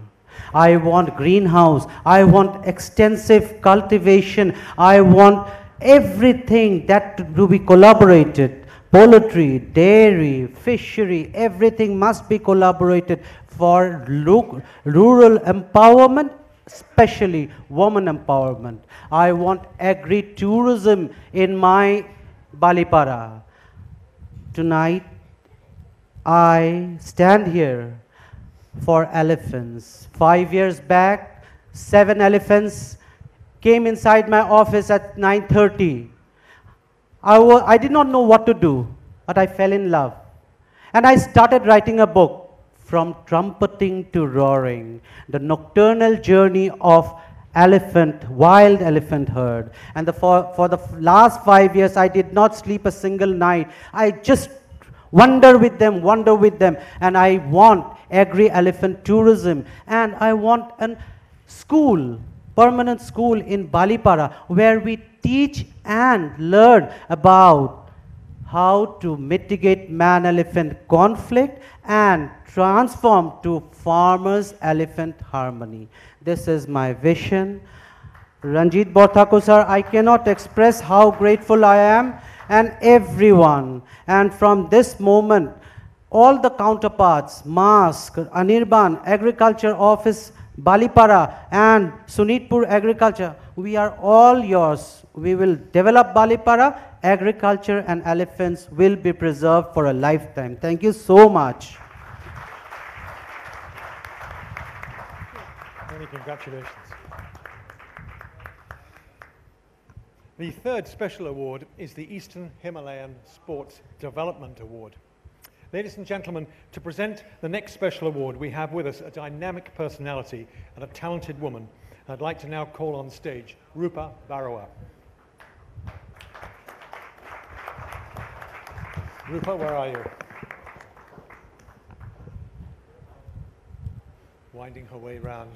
I want greenhouse, I want extensive cultivation, I want everything that to be collaborated. Poultry, dairy, fishery, everything must be collaborated for rural empowerment, especially women empowerment. I want agri-tourism in my Balipara. Tonight, I stand here for elephants. 5 years back, 7 elephants came inside my office at 9:30. I did not know what to do, but I fell in love. And I started writing a book, From Trumpeting to Roaring, the nocturnal journey of wild elephant herd. And for the last 5 years, I did not sleep a single night. I just wander with them. And I want agri-elephant tourism. And I want a school, permanent school in Balipara, where we teach and learn about how to mitigate man-elephant conflict and transform to farmers-elephant harmony. This is my vision. Ranjit Borthakur sir, I cannot express how grateful I am, and everyone. And from this moment, all the counterparts, Mask, Anirban, Agriculture Office, Balipara, and Sunitpur Agriculture, we are all yours. We will develop Balipara, agriculture and elephants will be preserved for a lifetime. Thank you so much. Many congratulations. The third special award is the Eastern Himalayan Sports Development Award. Ladies and gentlemen, to present the next special award, we have with us a dynamic personality and a talented woman. I'd like to now call on stage Rupa Barua. Rupa, where are you? Winding her way round.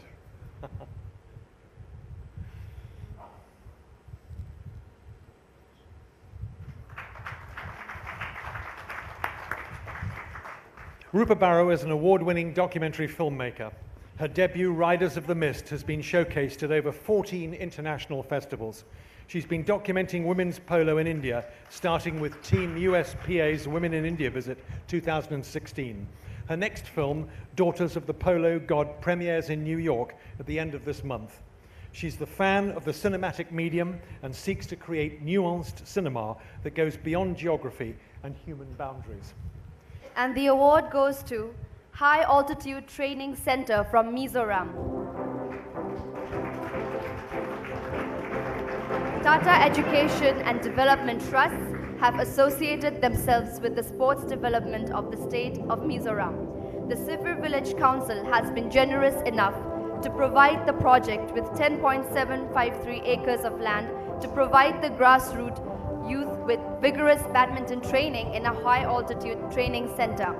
Rupa Barua is an award-winning documentary filmmaker. Her debut, Riders of the Mist, has been showcased at over 14 international festivals. She's been documenting women's polo in India, starting with Team USPA's Women in India visit 2016. Her next film, Daughters of the Polo God, premieres in New York at the end of this month. She's the fan of the cinematic medium and seeks to create nuanced cinema that goes beyond geography and human boundaries. And the award goes to High Altitude Training Center from Mizoram. Tata Education and Development Trust have associated themselves with the sports development of the state of Mizoram. The Sivir Village Council has been generous enough to provide the project with 10.753 acres of land to provide the grassroots youth with vigorous badminton training in a high altitude training center.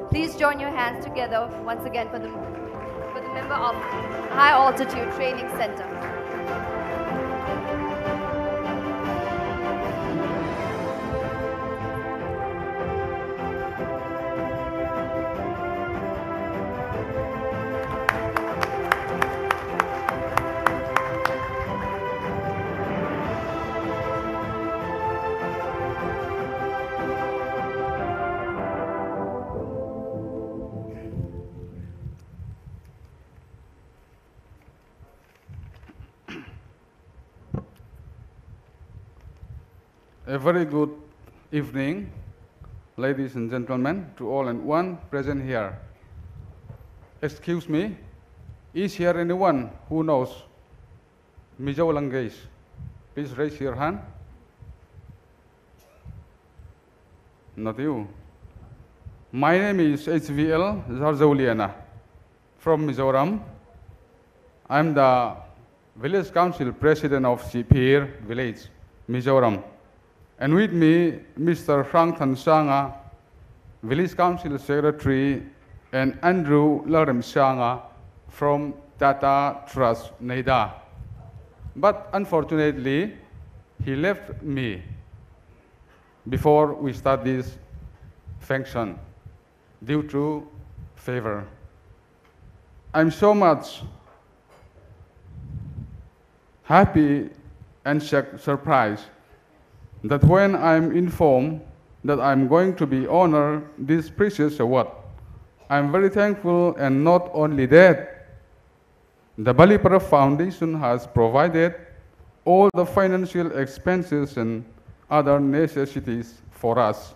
Please join your hands together once again for the member of High Altitude Training Center. A very good evening, ladies and gentlemen, to all and one present here. Excuse me, is here anyone who knows Mizo language? Please raise your hand. Not you. My name is HVL Zarzauliana from Mizoram. I'm the village council president of Sipir village, Mizoram. And with me, Mr. Frank Tansanga, Village Council Secretary, and Andrew Laremsanga from Tata Trust, Neida. But unfortunately, he left me before we start this function due to favor. I'm so much happy and surprised that when I'm informed that I'm going to be honored this precious award, I'm very thankful, and not only that, the Balipara Foundation has provided all the financial expenses and other necessities for us.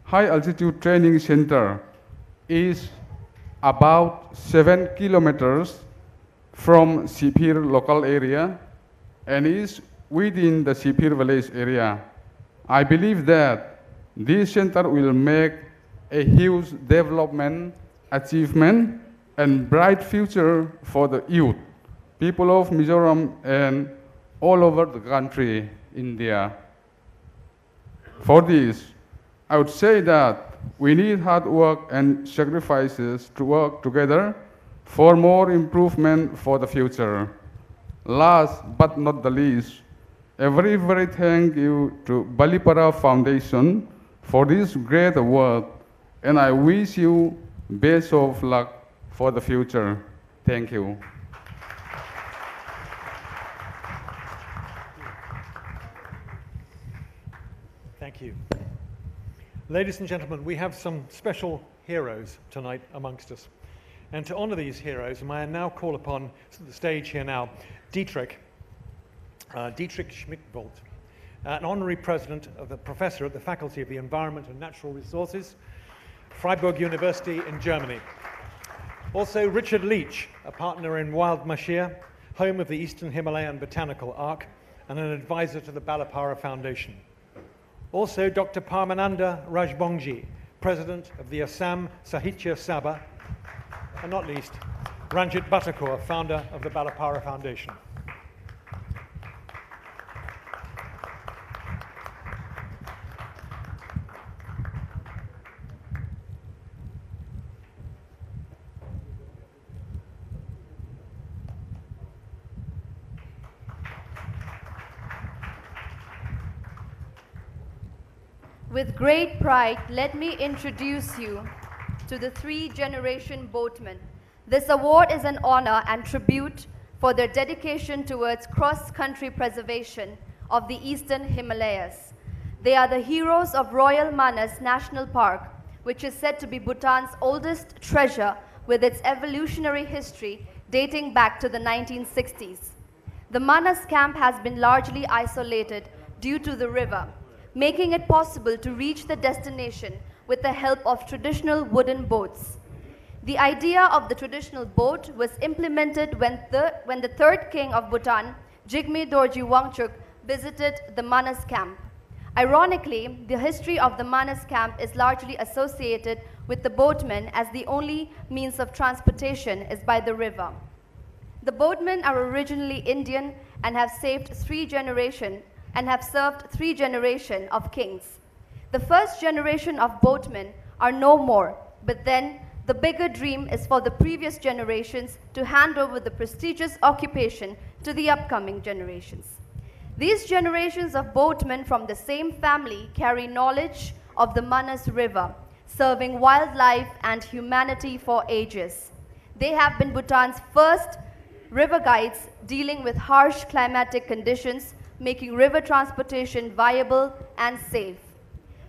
High Altitude Training Center is about 7 kilometers from Sipir local area and is within the Sipir village area. I believe that this center will make a huge development, achievement, and bright future for the youth, people of Mizoram and all over the country, India. For this, I would say that we need hard work and sacrifices to work together for more improvement for the future. Last but not the least, a very, very thank you to Balipara Foundation for this great award, and I wish you best of luck for the future. Thank you. Thank you. Ladies and gentlemen, we have some special heroes tonight amongst us. And to honor these heroes, may I now call upon to the stage here now, Dietrich Schmidt-Bolt, an honorary president of the professor at the Faculty of the Environment and Natural Resources, Freiburg University in Germany. Also Richard Leach, a partner in Wild Mashir, home of the Eastern Himalayan Botanical Ark, and an advisor to the Balapara Foundation. Also Dr. Parmananda Rajbongji, president of the Assam Sahitya Sabha, and not least, Ranjit Bhattakur, founder of the Balapara Foundation. With great pride, let me introduce you to the three-generation boatmen. This award is an honor and tribute for their dedication towards cross-country preservation of the Eastern Himalayas. They are the heroes of Royal Manas National Park, which is said to be Bhutan's oldest treasure with its evolutionary history dating back to the 1960s. The Manas camp has been largely isolated due to the river, making it possible to reach the destination with the help of traditional wooden boats. The idea of the traditional boat was implemented when the third king of Bhutan, Jigme Dorji Wangchuk, visited the Manas camp. Ironically, the history of the Manas camp is largely associated with the boatmen, as the only means of transportation is by the river. The boatmen are originally Indian and have served three generations of kings. The first generation of boatmen are no more, but then the bigger dream is for the previous generations to hand over the prestigious occupation to the upcoming generations. These generations of boatmen from the same family carry knowledge of the Manas River, serving wildlife and humanity for ages. They have been Bhutan's first river guides dealing with harsh climatic conditions, making river transportation viable and safe.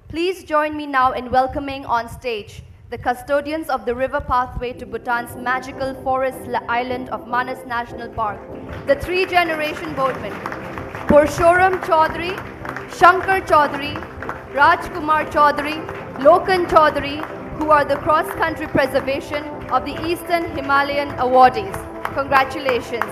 Please join me now in welcoming on stage the custodians of the river pathway to Bhutan's magical forest island of Manas National Park, the three-generation boatmen, Purshoram Chaudhary, Shankar Chaudhary, Rajkumar Chaudhary, Lokan Chaudhary, who are the cross-country preservation of the Eastern Himalayan awardees. Congratulations.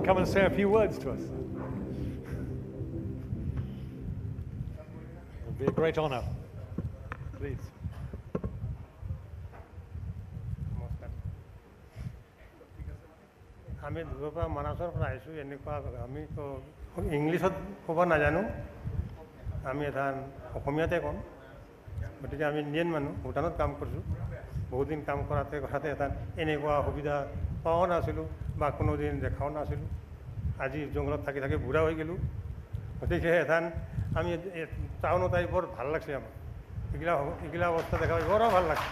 Come and say a few words to us. It would be a great honor. Please. আমি দূৰৰ পৰা মানাসৰ পৰা আহিছোঁ এনেকুৱা আমি তো ইংলিছত ক'ব নাজানো আমি এটা অসমীয়াতে ক'ম গতিকে আমি ইণ্ডিয়ান মানুহ ভূটানত কাম কৰিছোঁ বহুত দিন কাম কৰাতে কথাতে এটা এনেকুৱা সুবিধা পাও নাছিলোঁ বা কোনো দিন দেখাও নাছিলোঁ আজি জংঘলত থাকি থাকি বুঢ়া হৈ গ'লোঁ গতিকে এটা আমি টাউনত আহি বৰ ভাল লাগছে আমাৰ এইগিলা অৱস্থা দেখা পাই বৰ ভাল লাগছে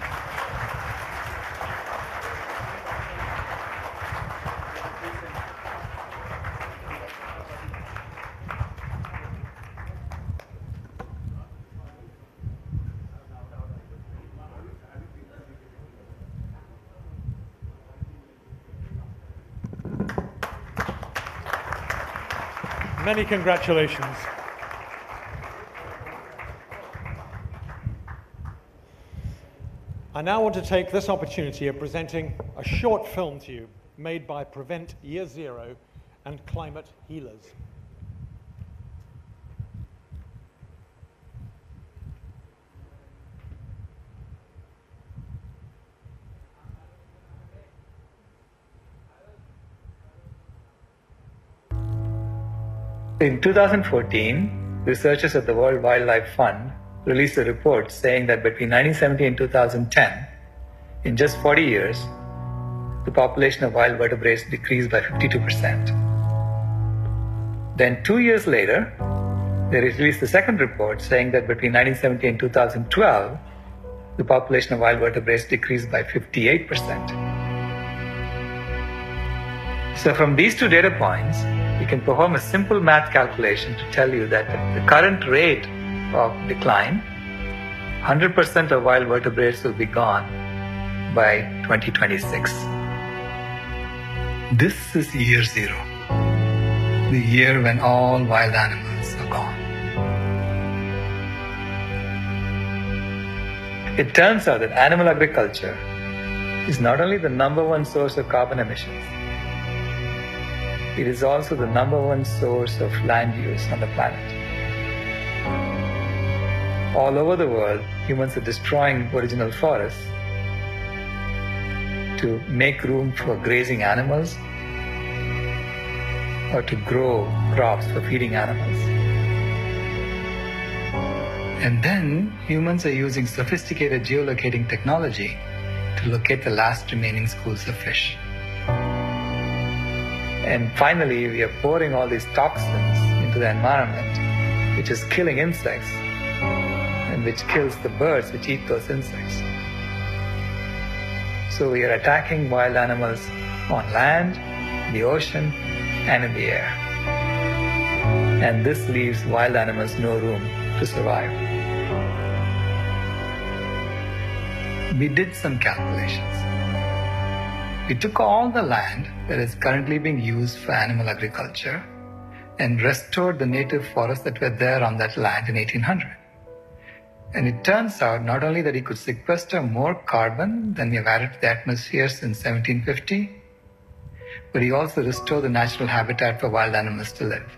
Many congratulations. I now want to take this opportunity of presenting a short film to you made by Prevent Year Zero and Climate Healers. In 2014, researchers at the World Wildlife Fund released a report saying that between 1970 and 2010, in just 40 years, the population of wild vertebrates decreased by 52%. Then 2 years later, they released the second report saying that between 1970 and 2012, the population of wild vertebrates decreased by 58%. So from these two data points, you can perform a simple math calculation to tell you that at the current rate of decline, 100% of wild vertebrates will be gone by 2026. This is year zero, the year when all wild animals are gone. It turns out that animal agriculture is not only the #1 source of carbon emissions, it is also the #1 source of land use on the planet. All over the world, humans are destroying original forests to make room for grazing animals or to grow crops for feeding animals. And then humans are using sophisticated geolocating technology to locate the last remaining schools of fish. And finally, we are pouring all these toxins into the environment, which is killing insects and which kills the birds which eat those insects. So we are attacking wild animals on land, the ocean, and in the air. And this leaves wild animals no room to survive. We did some calculations. We took all the land that is currently being used for animal agriculture and restored the native forests that were there on that land in 1800. And it turns out not only that he could sequester more carbon than we have added to the atmosphere since 1750, but he also restored the natural habitat for wild animals to live.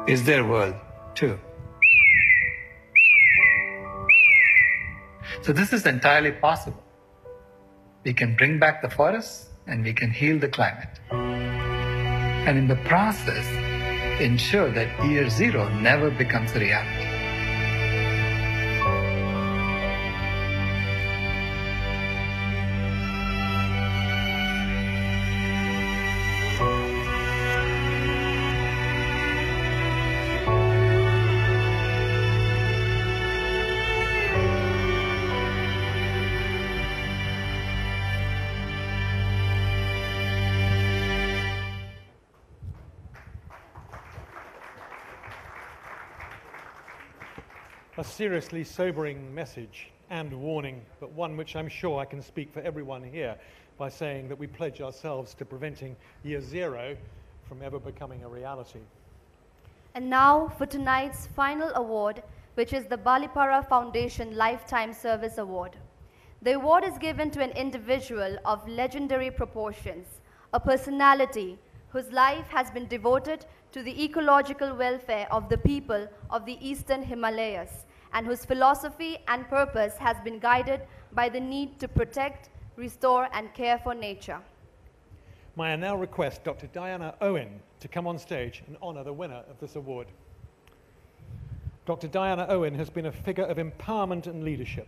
Is their world too? So this is entirely possible. We can bring back the forests and we can heal the climate. And in the process, ensure that year zero never becomes a reality. A seriously sobering message and warning, but one which I'm sure I can speak for everyone here by saying that we pledge ourselves to preventing year zero from ever becoming a reality. And now for tonight's final award, which is the Balipara Foundation Lifetime Service Award. The award is given to an individual of legendary proportions, a personality whose life has been devoted to the ecological welfare of the people of the Eastern Himalayas, and whose philosophy and purpose has been guided by the need to protect, restore, and care for nature. May I now request Dr. Diana Owen to come on stage and honor the winner of this award. Dr. Diana Owen has been a figure of empowerment and leadership.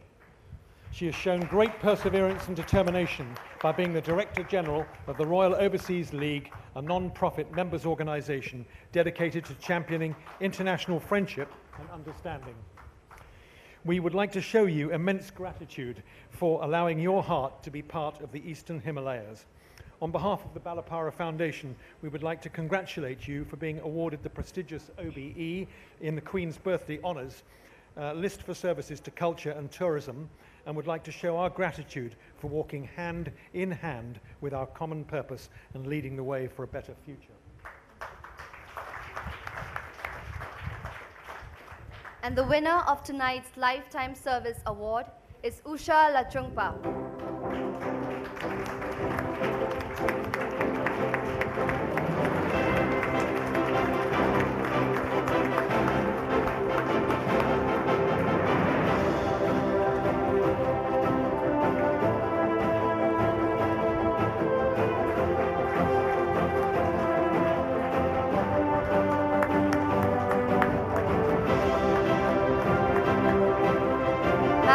She has shown great perseverance and determination by being the Director General of the Royal Overseas League, a non-profit members organization dedicated to championing international friendship and understanding. We would like to show you immense gratitude for allowing your heart to be part of the Eastern Himalayas. On behalf of the Balipara Foundation, we would like to congratulate you for being awarded the prestigious OBE in the Queen's Birthday Honours list for services to culture and tourism, and would like to show our gratitude for walking hand in hand with our common purpose and leading the way for a better future. And the winner of tonight's Lifetime Service Award is Usha Lachungpa.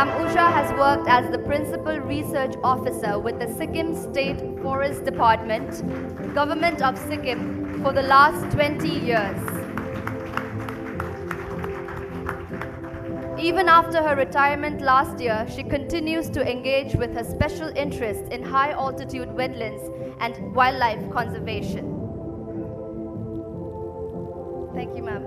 Usha has worked as the Principal Research Officer with the Sikkim State Forest Department, Government of Sikkim, for the last 20 years. Even after her retirement last year, she continues to engage with her special interest in high-altitude wetlands and wildlife conservation. Thank you, ma'am.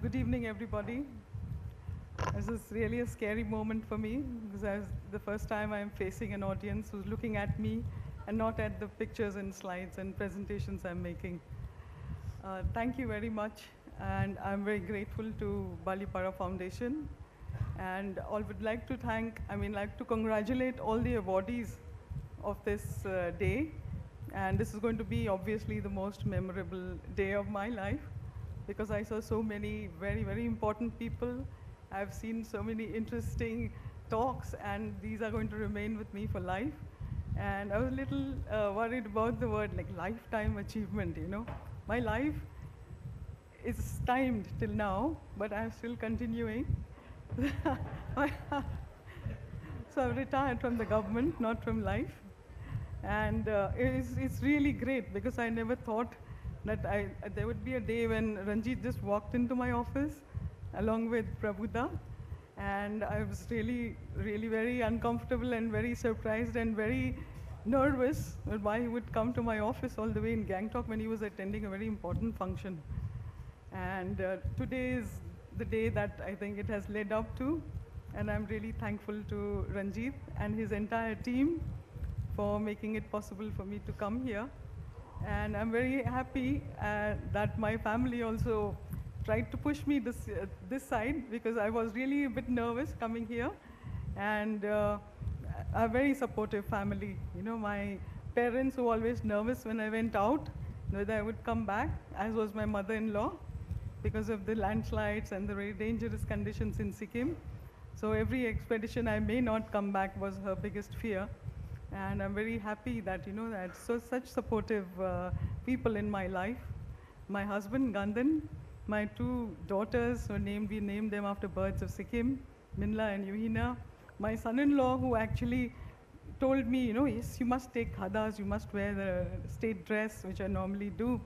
Good evening, everybody. This is really a scary moment for me because the first time I'm facing an audience who's looking at me and not at the pictures and slides and presentations I'm making. Thank you very much, and I'm very grateful to Balipara Foundation. And I would like to congratulate all the awardees of this day. And this is going to be obviously the most memorable day of my life, because I saw so many very, very important people. I've seen so many interesting talks, and these are going to remain with me for life. And I was a little worried about the word like lifetime achievement, you know. My life it's timed till now, but I'm still continuing. So I've retired from the government, not from life. And it's really great because I never thought that there would be a day when Ranjit just walked into my office along with Prabhuda. And I was really, really very uncomfortable and very surprised and very nervous why he would come to my office all the way in Gangtok when he was attending a very important function. And today is the day that I think it has led up to. And I'm really thankful to Ranjit and his entire team for making it possible for me to come here. And I'm very happy that my family also tried to push me this side because I was really a bit nervous coming here. And a very supportive family. You know, my parents were always nervous when I went out, whether I would come back, as was my mother-in-law, because of the landslides and the very dangerous conditions in Sikkim. So every expedition I may not come back was her biggest fear. And I'm very happy that, you know, that such supportive people in my life. My husband, Gandhan, my two daughters, we named them after birds of Sikkim, Minla and Yuhina. My son-in-law, who actually told me, you know, yes, you must take khadas, you must wear the state dress, which I normally do.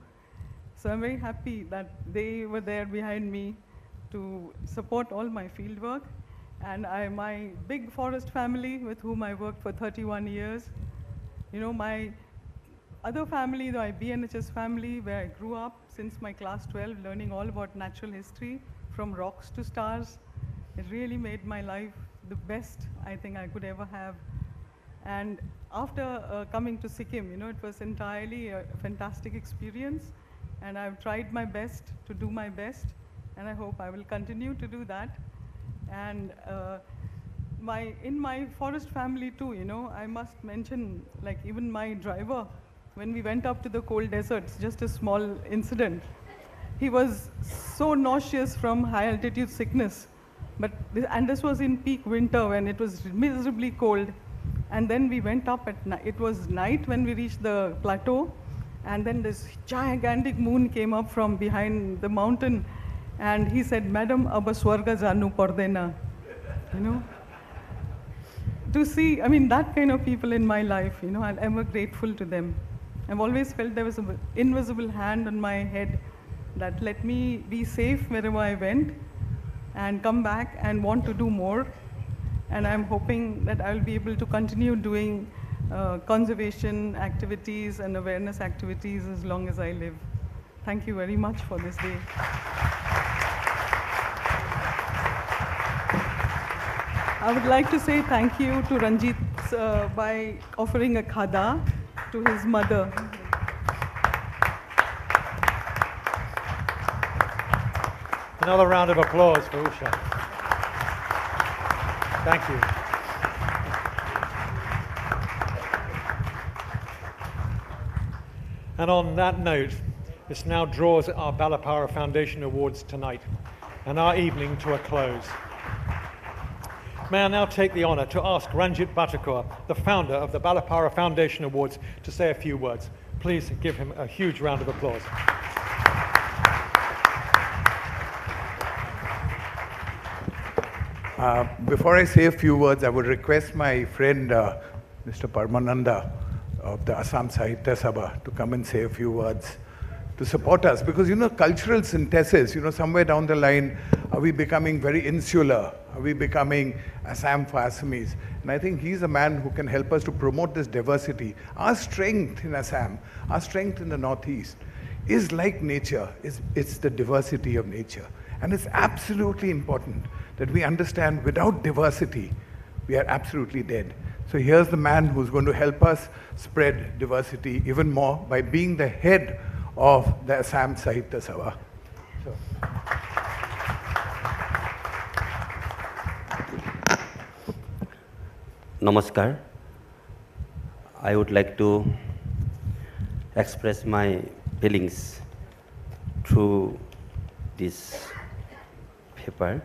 So I'm very happy that they were there behind me to support all my field work. And my big forest family with whom I worked for 31 years. You know, my other family, the BNHS family, where I grew up since my class 12, learning all about natural history, from rocks to stars. It really made my life the best I think I could ever have. And after coming to Sikkim, you know, it was entirely a fantastic experience. And I've tried my best to do my best. And I hope I will continue to do that. And in my forest family too, you know, I must mention, like even my driver, when we went up to the cold deserts, just a small incident, he was so nauseous from high altitude sickness. And this was in peak winter when it was miserably cold. And then we went up at night. It was night when we reached the plateau. And then this gigantic moon came up from behind the mountain. And he said, Madam, abba swarga janu pardena. You know? To see, I mean, that kind of people in my life, you know, I'm ever grateful to them. I've always felt there was an invisible hand on my head that let me be safe wherever I went and come back and want to do more. And I'm hoping that I'll be able to continue doing conservation activities and awareness activities as long as I live. Thank you very much for this day. I would like to say thank you to Ranjit by offering a khada to his mother. Another round of applause for Usha. Thank you. And on that note, this now draws our Balapara Foundation Awards tonight and our evening to a close. May I now take the honor to ask Ranjit Bhattacharya, the founder of the Balapara Foundation Awards, to say a few words. Please give him a huge round of applause. Before I say a few words, I would request my friend, Mr. Parmananda of the Assam Sahitya Sabha, to come and say a few words to support us. Because, you know, cultural synthesis, you know, somewhere down the line, are we becoming very insular? Are we becoming Assam for Assamese? And I think he's a man who can help us to promote this diversity. Our strength in Assam, our strength in the Northeast is like nature. It's the diversity of nature. And it's absolutely important that we understand without diversity, we are absolutely dead. So here's the man who's going to help us spread diversity even more by being the head of the Assam Sahitya Sabha. Namaskar. I would like to express my feelings through this paper.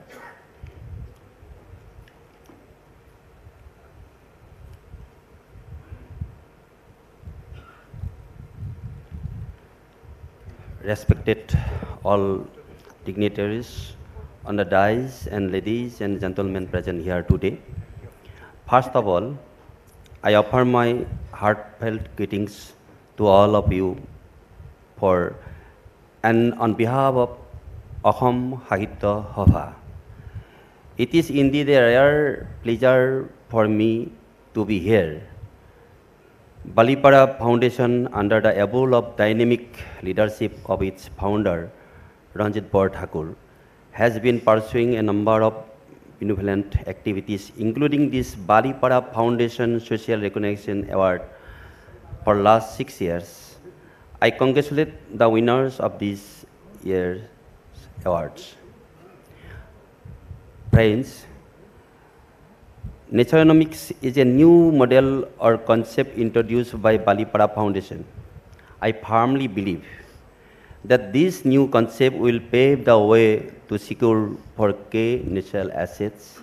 Respected all dignitaries on the dais, and ladies and gentlemen present here today. First of all, I offer my heartfelt greetings to all of you and on behalf of Assam Sahitya Sabha. It is indeed a rare pleasure for me to be here. Balipara Foundation, under the able of dynamic leadership of its founder, Ranjit Bor Thakur, has been pursuing a number of benevolent activities, including this Balipara Foundation Social Recognition Award for last 6 years. I congratulate the winners of this year's awards. Friends, Naturenomics is a new model or concept introduced by Balipara Foundation. I firmly believe that this new concept will pave the way to secure for key natural assets,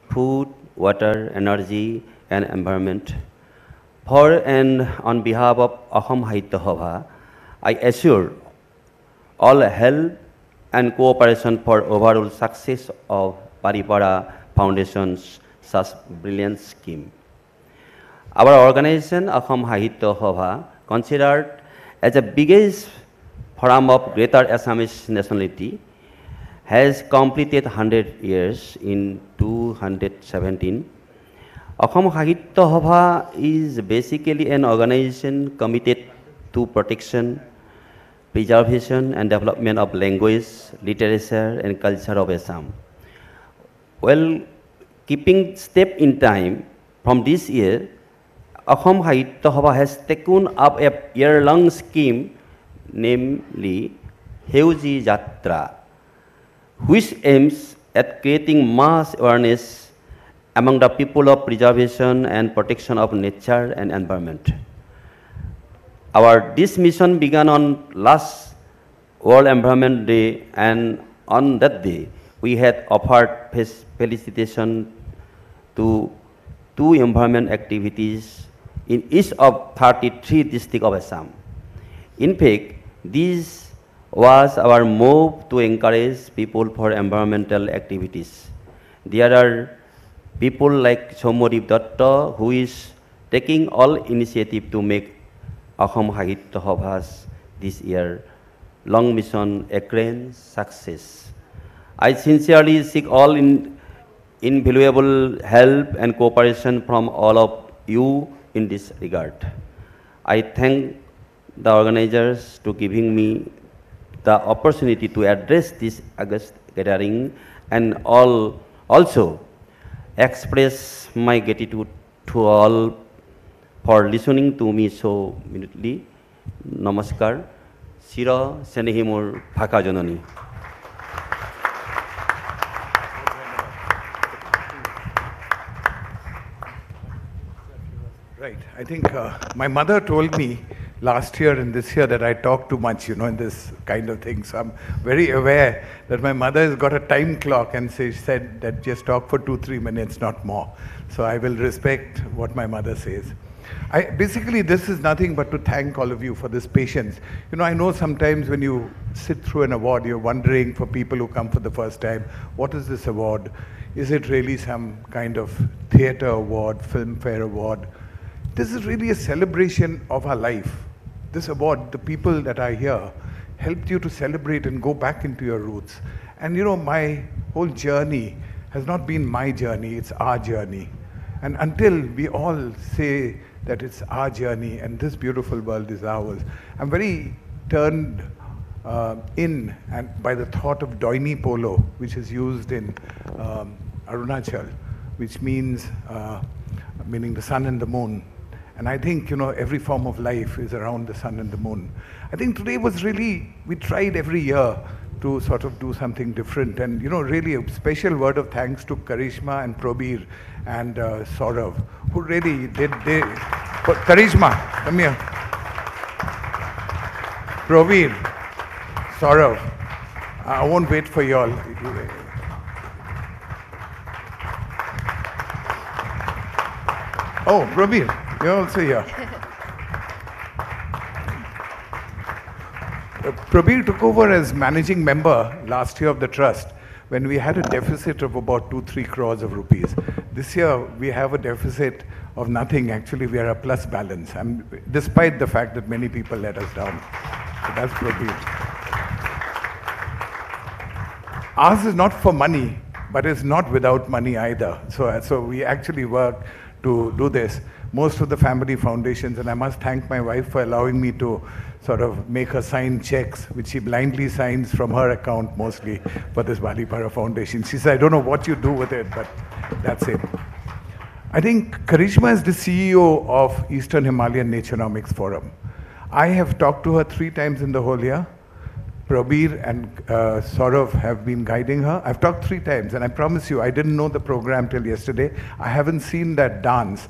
food, water, energy, and environment. For and on behalf of Assam Sahitya Sabha, I assure all help and cooperation for overall success of Balipara Foundation's such brilliant scheme. Our organization, Assam Sahitya Sabha, considered as the biggest forum of Greater Assamese nationality, has completed 100 years in 2017. Assam Sahitya Sabha is basically an organization committed to protection, preservation, and development of language, literature, and culture of Assam. Well, keeping step in time, from this year, Assam Sahitya Sabha has taken up a year-long scheme, namely Heuji Jatra, which aims at creating mass awareness among the people of preservation and protection of nature and environment. This mission began on last World Environment Day, and on that day, we had offered felicitation to 2 environment activities in each of 33 districts of Assam. In fact, this was our move to encourage people for environmental activities. There are people like Somodip Datta, who is taking all initiative to make Assam Sahitya Sabha's this year long mission a grand success. I sincerely seek all invaluable help and cooperation from all of you in this regard. I thank the organizers to giving me the opportunity to address this August gathering, and also express my gratitude to all for listening to me so minutely. Namaskar. Sira Senehimur Phaka Janani. Right. I think my mother told me last year and this year that I talk too much, in this kind of thing. So I'm very aware that my mother has got a time clock, and she said that just talk for 2-3 minutes, not more. So I will respect what my mother says. Basically, this is nothing but to thank all of you for this patience. I know sometimes when you sit through an award, you're wondering, for people who come for the first time, what is this award? Is it really some kind of theatre award, filmfare award? This is really a celebration of our life. This award, the people that are here, helped you to celebrate and go back into your roots. And my whole journey has not been my journey, it's our journey. And until we all say that it's our journey and this beautiful world is ours, I'm very turned in and by the thought of Doini Polo, which is used in Arunachal, which means meaning the sun and the moon. And I think, every form of life is around the sun and the moon. I think today was really, we tried every year to sort of do something different. And, really a special word of thanks to Karishma and Probir and Saurav, who really did, Karishma, come here. Probir, Saurav, I won't wait for you all. Oh, Probir. You're also here. Prabir took over as managing member last year of the trust when we had a deficit of about 2-3 crores of rupees. This year we have a deficit of nothing. Actually, we are a plus balance, despite the fact that many people let us down. So that's Prabir. Ours is not for money, but it's not without money either. So we actually work to do this. Most of the family foundations, and I must thank my wife for allowing me to sort of make her sign checks, which she blindly signs from her account mostly for this Balipara Foundation. She said, I don't know what you do with it, but that's it. I think Karishma is the CEO of Eastern Himalayan Naturenomics Forum. I have talked to her 3 times in the whole year. Prabir and Saurav have been guiding her. I've talked 3 times, and I promise you, I didn't know the program till yesterday. I haven't seen that dance.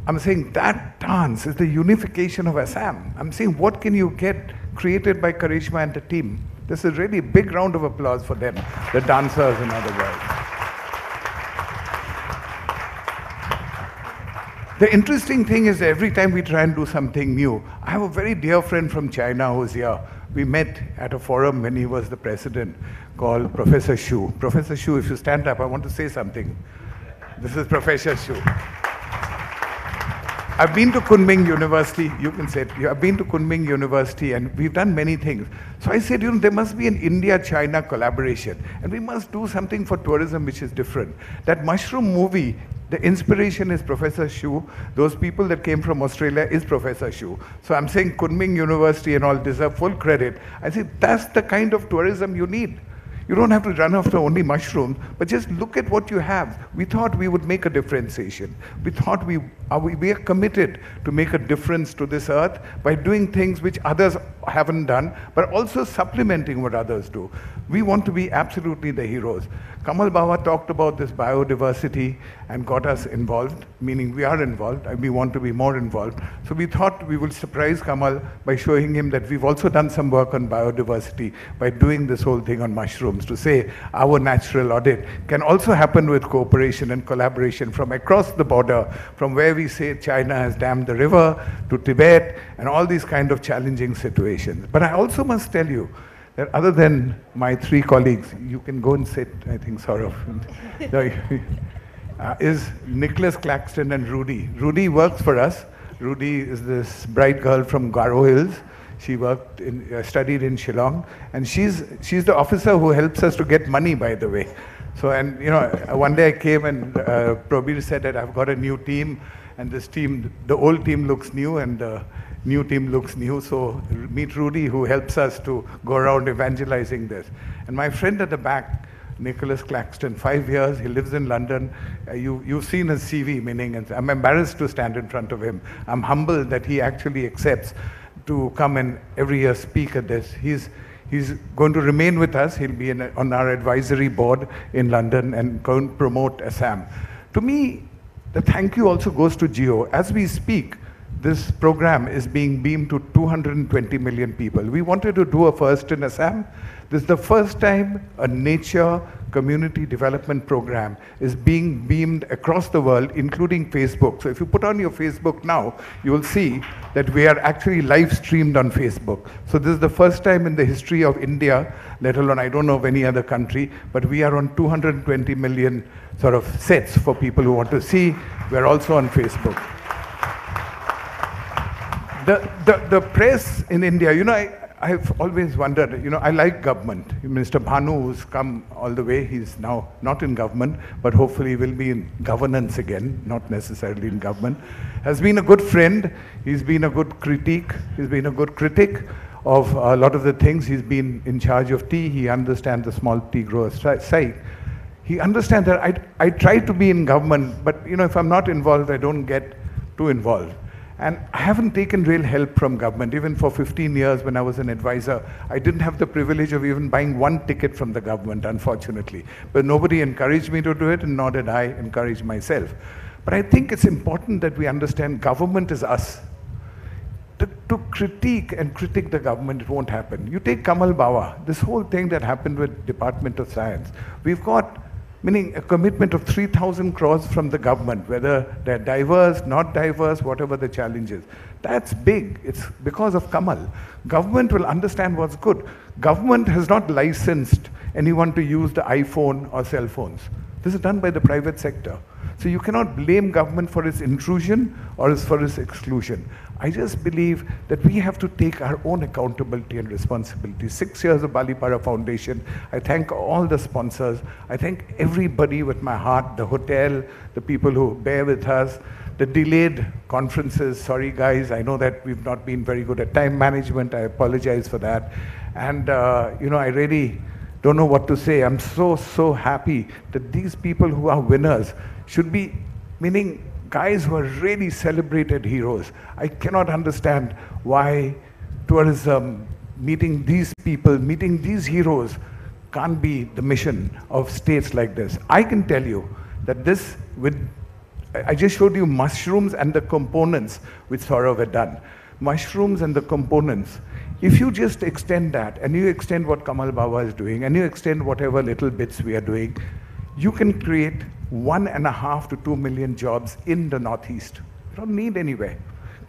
I'm saying that dance is the unification of Assam. I'm saying, what can you get created by Karishma and the team? This is really a big round of applause for them, the dancers in other words. The interesting thing is every time we try and do something new, I have a very dear friend from China who's here. We met at a forum when he was the president called Professor Xu. Professor Xu, if you stand up, I want to say something. This is Professor Xu. I've been to Kunming University, you can say it. I've been to Kunming University and we've done many things. So I said, there must be an India-China collaboration and we must do something for tourism which is different. That mushroom movie, the inspiration is Professor Xu. Those people that came from Australia is Professor Xu. So I'm saying Kunming University and all deserve full credit. I say that's the kind of tourism you need. You don't have to run after only mushrooms, but just look at what you have. We thought we would make a differentiation. We thought we are committed to make a difference to this earth by doing things which others haven't done, but also supplementing what others do. We want to be absolutely the heroes. Kamal Bawa talked about this biodiversity and got us involved, meaning we are involved and we want to be more involved. So we thought we would surprise Kamal by showing him that we've also done some work on biodiversity by doing this whole thing on mushrooms to say our natural audit can also happen with cooperation and collaboration from across the border, from where we say China has dammed the river to Tibet and all these kind of challenging situations. But I also must tell you that other than my 3 colleagues, you can go and sit, I think, Saurav, is Nicholas Claxton and Rudy. Rudy works for us. Rudy is this bright girl from Garo Hills. She worked studied in Shillong, and she's the officer who helps us to get money, by the way. So, and one day I came and Prabir said that I've got a new team, and this team, the old team looks new, and the new team looks new. So meet Rudy, who helps us to go around evangelizing this. And my friend at the back, Nicholas Claxton, 5 years, he lives in London. You've seen his CV, meaning I'm embarrassed to stand in front of him. I'm humbled that he actually accepts to come and every year speak at this. He's going to remain with us. He'll be on our advisory board in London and go and promote Assam. To me, the thank you also goes to Geo. As we speak, this program is being beamed to 220 million people. We wanted to do a first in Assam. This is the first time a nature community development program is being beamed across the world, including Facebook. So if you put on your Facebook now, you will see that we are actually live streamed on Facebook. So this is the first time in the history of India, let alone I don't know of any other country, but we are on 220 million sort of sets for people who want to see. We're also on Facebook. The press in India, I've always wondered, I like government. Mr. Bhanu, who's come all the way, he's now not in government, but hopefully will be in governance again, not necessarily in government, has been a good friend. He's been a good critic. He's been a good critic of a lot of the things. He's been in charge of tea. He understands the small tea growers side. He understands that I try to be in government, but if I'm not involved, I don't get too involved. And I haven't taken real help from government. Even for 15 years when I was an advisor, I didn't have the privilege of even buying one ticket from the government, unfortunately. But nobody encouraged me to do it, and nor did I encourage myself. But I think it's important that we understand government is us. To critique the government, it won't happen. You take Kamal Bawa, this whole thing that happened with Department of Science. We've got meaning a commitment of 3,000 crores from the government, whether they're diverse, not diverse, whatever the challenge is. That's big. It's because of Kamal. Government will understand what's good. Government has not licensed anyone to use the iPhone or cell phones. This is done by the private sector. So you cannot blame government for its intrusion or for its exclusion. I just believe that we have to take our own accountability and responsibility. 6 years of Balipara Foundation. I thank all the sponsors. I thank everybody with my heart, the hotel, the people who bear with us, the delayed conferences. Sorry guys, I know that we've not been very good at time management. I apologize for that. And I really don't know what to say. I'm so happy that these people who are winners should be, meaning guys who are really celebrated heroes. I cannot understand why tourism, meeting these people, meeting these heroes can't be the mission of states like this. I can tell you that this, I just showed you mushrooms and the components which Saurav had done. Mushrooms and the components. If you just extend that, and you extend what Kamal Baba is doing, and you extend whatever little bits we are doing, you can create 1.5 to 2 million jobs in the Northeast. You don't need anywhere.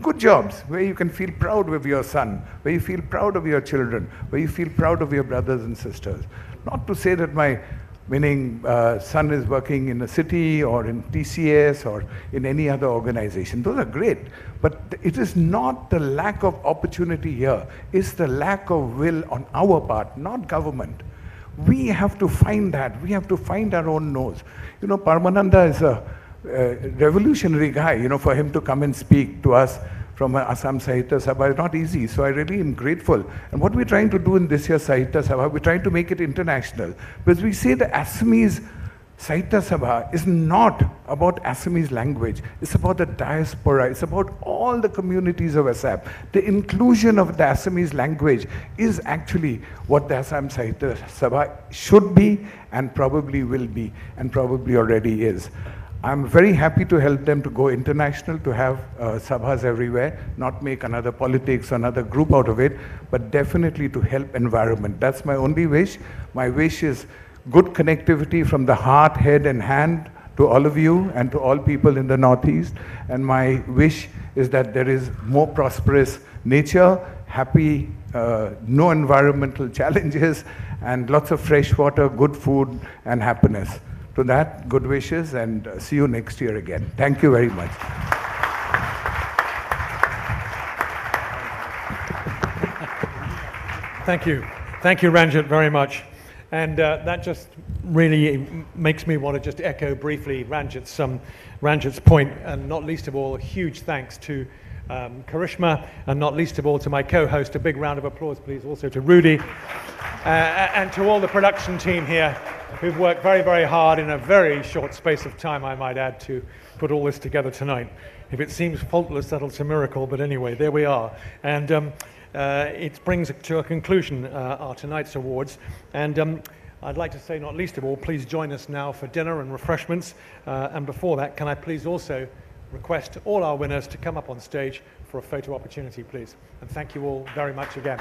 Good jobs, where you can feel proud of your son, where you feel proud of your children, where you feel proud of your brothers and sisters. Not to say that my son is working in a city or in TCS or in any other organization. Those are great. But it is not the lack of opportunity here. It's the lack of will on our part, not government. We have to find that. We have to find our own nose. Parmananda is a revolutionary guy, for him to come and speak to us from Assam Sahitya Sabha is not easy. So I really am grateful. And what we're trying to do in this year's Sahitya Sabha, we're trying to make it international. Because we say the Assamese Sahitya Sabha is not about Assamese language. It's about the diaspora. It's about all the communities of Assam. The inclusion of the Assamese language is actually what the Assam Sahitya Sabha should be and probably will be and probably already is. I'm very happy to help them to go international, to have sabhas everywhere, not make another politics, another group out of it, but definitely to help environment. That's my only wish. My wish is good connectivity from the heart, head and hand to all of you and to all people in the Northeast. And my wish is that there is more prosperous nature, happy, no environmental challenges, and lots of fresh water, good food, and happiness. To that, good wishes, and see you next year again. Thank you very much. Thank you. Thank you, Ranjit, very much. And that just really makes me want to just echo briefly Ranjit's point, and not least of all, a huge thanks to Karishma, and not least of all to my co-host. A big round of applause, please, also to Rudy, and to all the production team here, who've worked very, very hard in a very short space of time, I might add, to put all this together tonight. If it seems faultless, that's a miracle, but anyway, there we are. And it brings to a conclusion our tonight's awards. And I'd like to say, not least of all, please join us now for dinner and refreshments. And before that, can I please also request all our winners to come up on stage for a photo opportunity, please. And thank you all very much again.